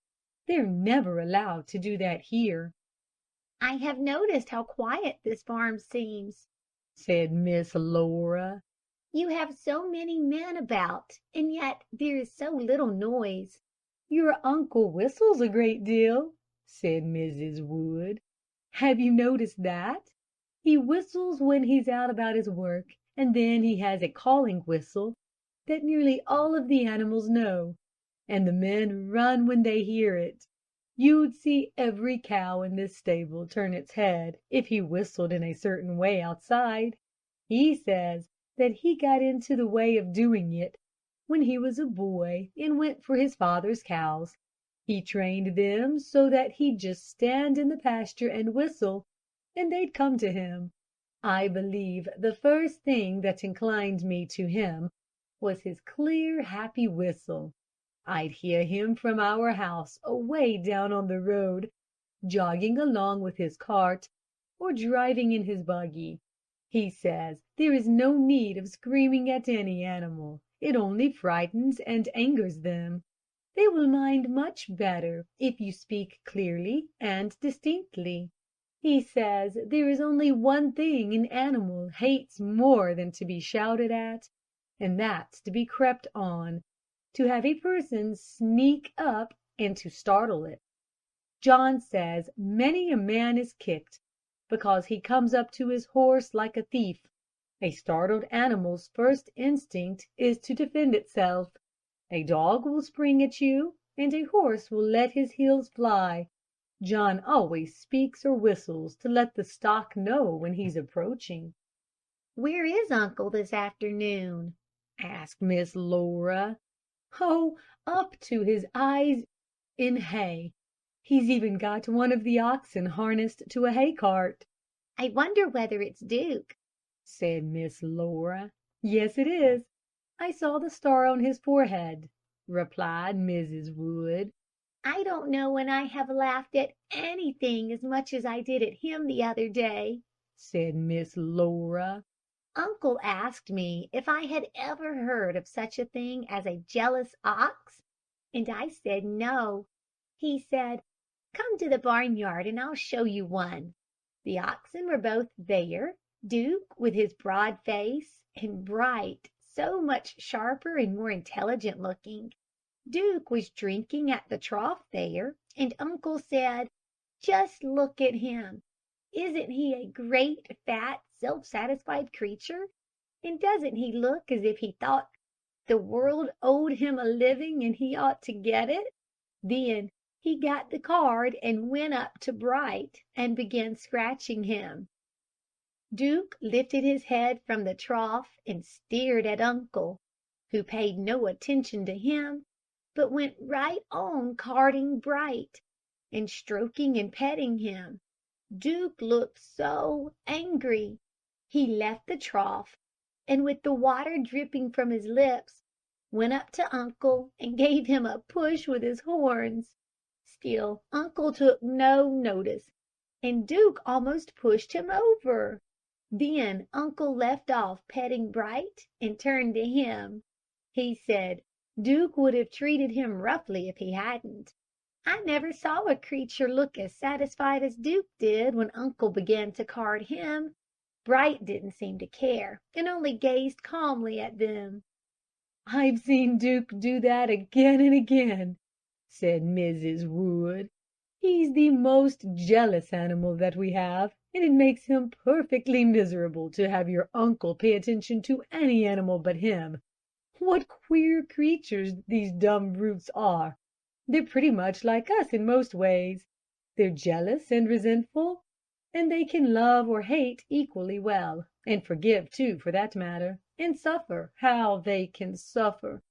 They're never allowed to do that here. I have noticed how quiet this farm seems, said Miss Laura. You have so many men about, and yet there is so little noise. Your uncle whistles a great deal, said Mrs. Wood. Have you noticed that? He whistles when he's out about his work, and then he has a calling whistle that nearly all of the animals know, and the men run when they hear it. You'd see every cow in this stable turn its head if he whistled in a certain way outside. He says that he got into the way of doing it when he was a boy and went for his father's cows. He trained them so that he'd just stand in the pasture and whistle, and they'd come to him. I believe the first thing that inclined me to him was his clear, happy whistle. I'd hear him from our house away down on the road, jogging along with his cart or driving in his buggy. He says there is no need of screaming at any animal. It only frightens and angers them. They will mind much better if you speak clearly and distinctly. He says there is only one thing an animal hates more than to be shouted at, and that's to be crept on, to have a person sneak up and to startle it. John says many a man is kicked because he comes up to his horse like a thief. A startled animal's first instinct is to defend itself. A dog will spring at you, and a horse will let his heels fly. John always speaks or whistles to let the stock know when he's approaching. Where is Uncle this afternoon? asked Miss Laura. Oh, up to his eyes in hay. He's even got one of the oxen harnessed to a hay cart. I wonder whether it's Duke, said Miss Laura. Yes, it is. I saw the star on his forehead, replied Mrs. Wood. I don't know when I have laughed at anything as much as I did at him the other day, said Miss Laura. Uncle asked me if I had ever heard of such a thing as a jealous ox, and I said no. He said, "Come to the barnyard and I'll show you one." The oxen were both there, Duke with his broad face, and Bright, so much sharper and more intelligent looking. Duke was drinking at the trough there, and Uncle said, "Just look at him. Isn't he a great, fat, self-satisfied creature? And doesn't he look as if he thought the world owed him a living and he ought to get it?" Then he got the card and went up to Bright and began scratching him. Duke lifted his head from the trough and stared at Uncle, who paid no attention to him, but went right on carding Bright and stroking and petting him. Duke looked so angry. He left the trough, and with the water dripping from his lips, went up to Uncle and gave him a push with his horns. Still Uncle took no notice, and Duke almost pushed him over. Then Uncle left off petting Bright and turned to him. He said Duke would have treated him roughly if he hadn't. I never saw a creature look as satisfied as Duke did when Uncle began to card him. Bright didn't seem to care, and only gazed calmly at them. "I've seen Duke do that again and again," said Mrs. Wood. "He's the most jealous animal that we have, and it makes him perfectly miserable to have your uncle pay attention to any animal but him. What queer creatures these dumb brutes are! They're pretty much like us in most ways. They're jealous and resentful, and they can love or hate equally well, and forgive too, for that matter, and suffer. How they can suffer!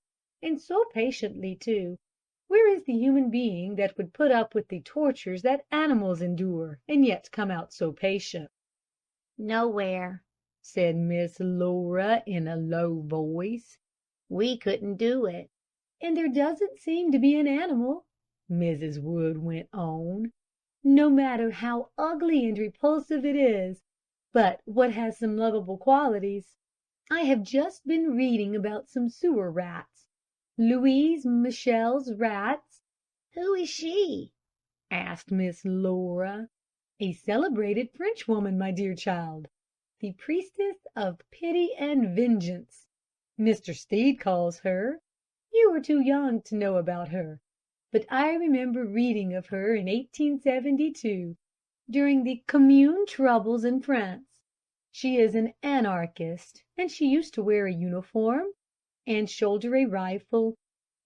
And so patiently too. Where is the human being that would put up with the tortures that animals endure, and yet come out so patient?" Nowhere, said Miss Laura in a low voice. we couldn't do it. "And there doesn't seem to be an animal," Mrs. Wood went on, "no matter how ugly and repulsive it is, but what has some lovable qualities. I have just been reading about some sewer rats. Louise Michel's rats." Who is she? asked Miss Laura. "A celebrated Frenchwoman, my dear child. The priestess of pity and vengeance, Mr. Stead calls her. You are too young to know about her, but I remember reading of her in 1872, during the Commune troubles in France. She is an anarchist, and she used to wear a uniform, and shoulder a rifle,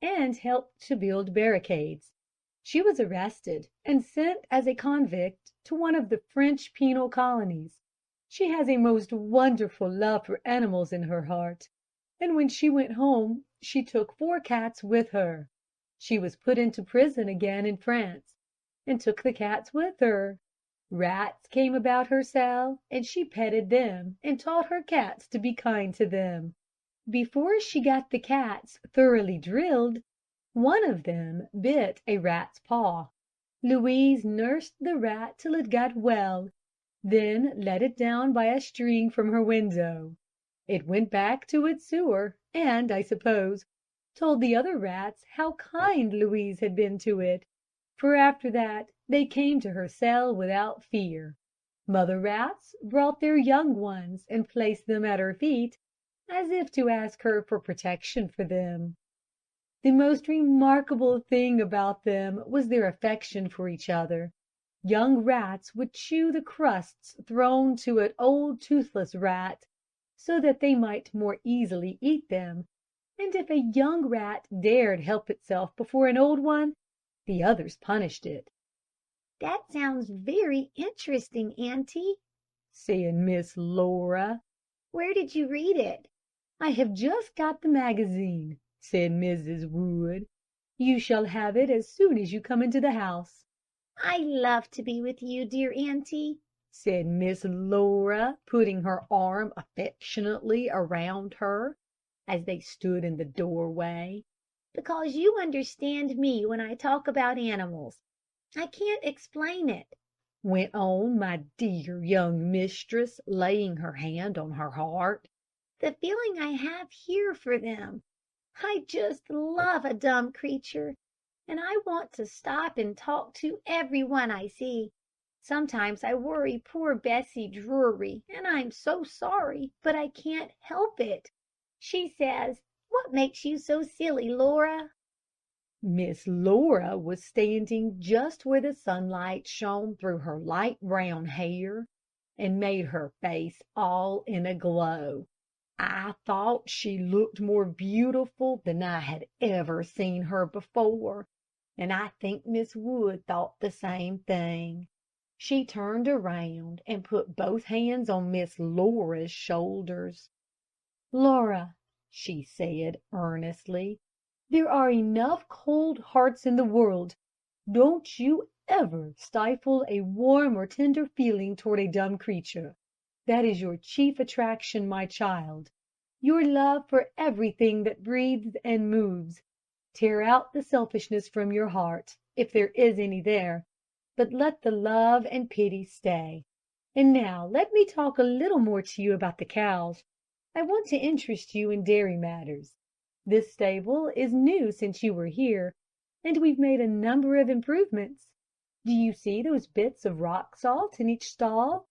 and help to build barricades. She was arrested and sent as a convict to one of the French penal colonies. She has a most wonderful love for animals in her heart, and when she went home she took 4 cats with her. She was put into prison again in France, and took the cats with her. Rats came about her cell, and she petted them, and taught her cats to be kind to them. Before she got the cats thoroughly drilled, one of them bit a rat's paw. Louise nursed the rat till it got well, then let it down by a string from her window. It went back to its sewer, and, I suppose, told the other rats how kind Louise had been to it, for after that they came to her cell without fear. Mother rats brought their young ones and placed them at her feet, as if to ask her for protection for them. The most remarkable thing about them was their affection for each other. Young rats would chew the crusts thrown to an old toothless rat, so that they might more easily eat them, and if a young rat dared help itself before an old one, the others punished it. That sounds very interesting, Auntie, said Miss Laura. Where did you read it? I have just got the magazine, said Mrs. Wood. You shall have it as soon as you come into the house. I love to be with you, dear Auntie, said Miss Laura, putting her arm affectionately around her as they stood in the doorway, because you understand me when I talk about animals. I can't explain it, went on my dear young mistress, laying her hand on her heart. The feeling I have here for them. I just love a dumb creature, and I want to stop and talk to every one I see. Sometimes I worry poor Bessie Drury, and I'm so sorry, but I can't help it. She says, "What makes you so silly, Laura?" Miss Laura was standing just where the sunlight shone through her light brown hair and made her face all in a glow. I thought she looked more beautiful than I had ever seen her before, and I think Miss Wood thought the same thing. She turned around and put both hands on Miss Laura's shoulders. "Laura," she said earnestly, "there are enough cold hearts in the world. Don't you ever stifle a warm or tender feeling toward a dumb creature. That is your chief attraction, my child. Your love for everything that breathes and moves. Tear out the selfishness from your heart, if there is any there, but let the love and pity stay. And now let me talk a little more to you about the cows. I want to interest you in dairy matters. This stable is new since you were here, and we've made a number of improvements. Do you see those bits of rock salt in each stall?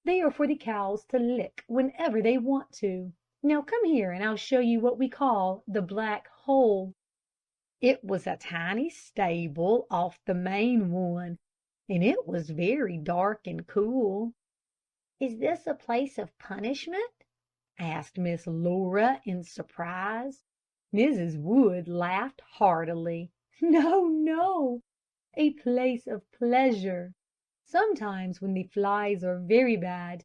They are for the cows to lick whenever they want to. Now come here and I'll show you what we call the Black Hole." It was a tiny stable off the main one, and it was very dark and cool. "Is this a place of punishment?" asked Miss Laura in surprise. Mrs. Wood laughed heartily. "No, no, a place of pleasure. Sometimes when the flies are very bad,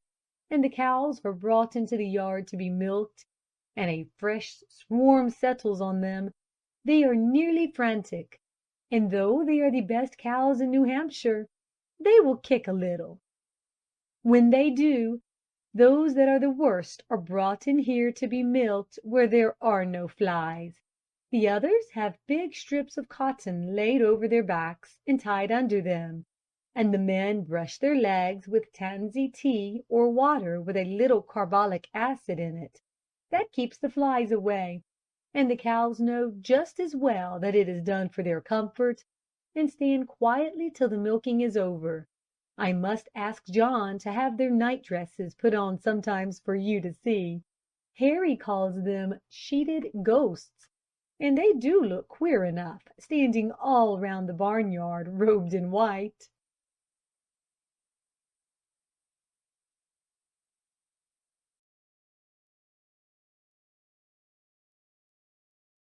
and the cows are brought into the yard to be milked, and a fresh swarm settles on them, they are nearly frantic, and though they are the best cows in New Hampshire, they will kick a little. When they do, those that are the worst are brought in here to be milked where there are no flies. The others have big strips of cotton laid over their backs and tied under them, and the men brush their legs with tansy tea or water with a little carbolic acid in it. That keeps the flies away, and the cows know just as well that it is done for their comfort, and stand quietly till the milking is over. I must ask John to have their night dresses put on sometimes for you to see. Harry calls them sheeted ghosts, and they do look queer enough, standing all round the barnyard robed in white."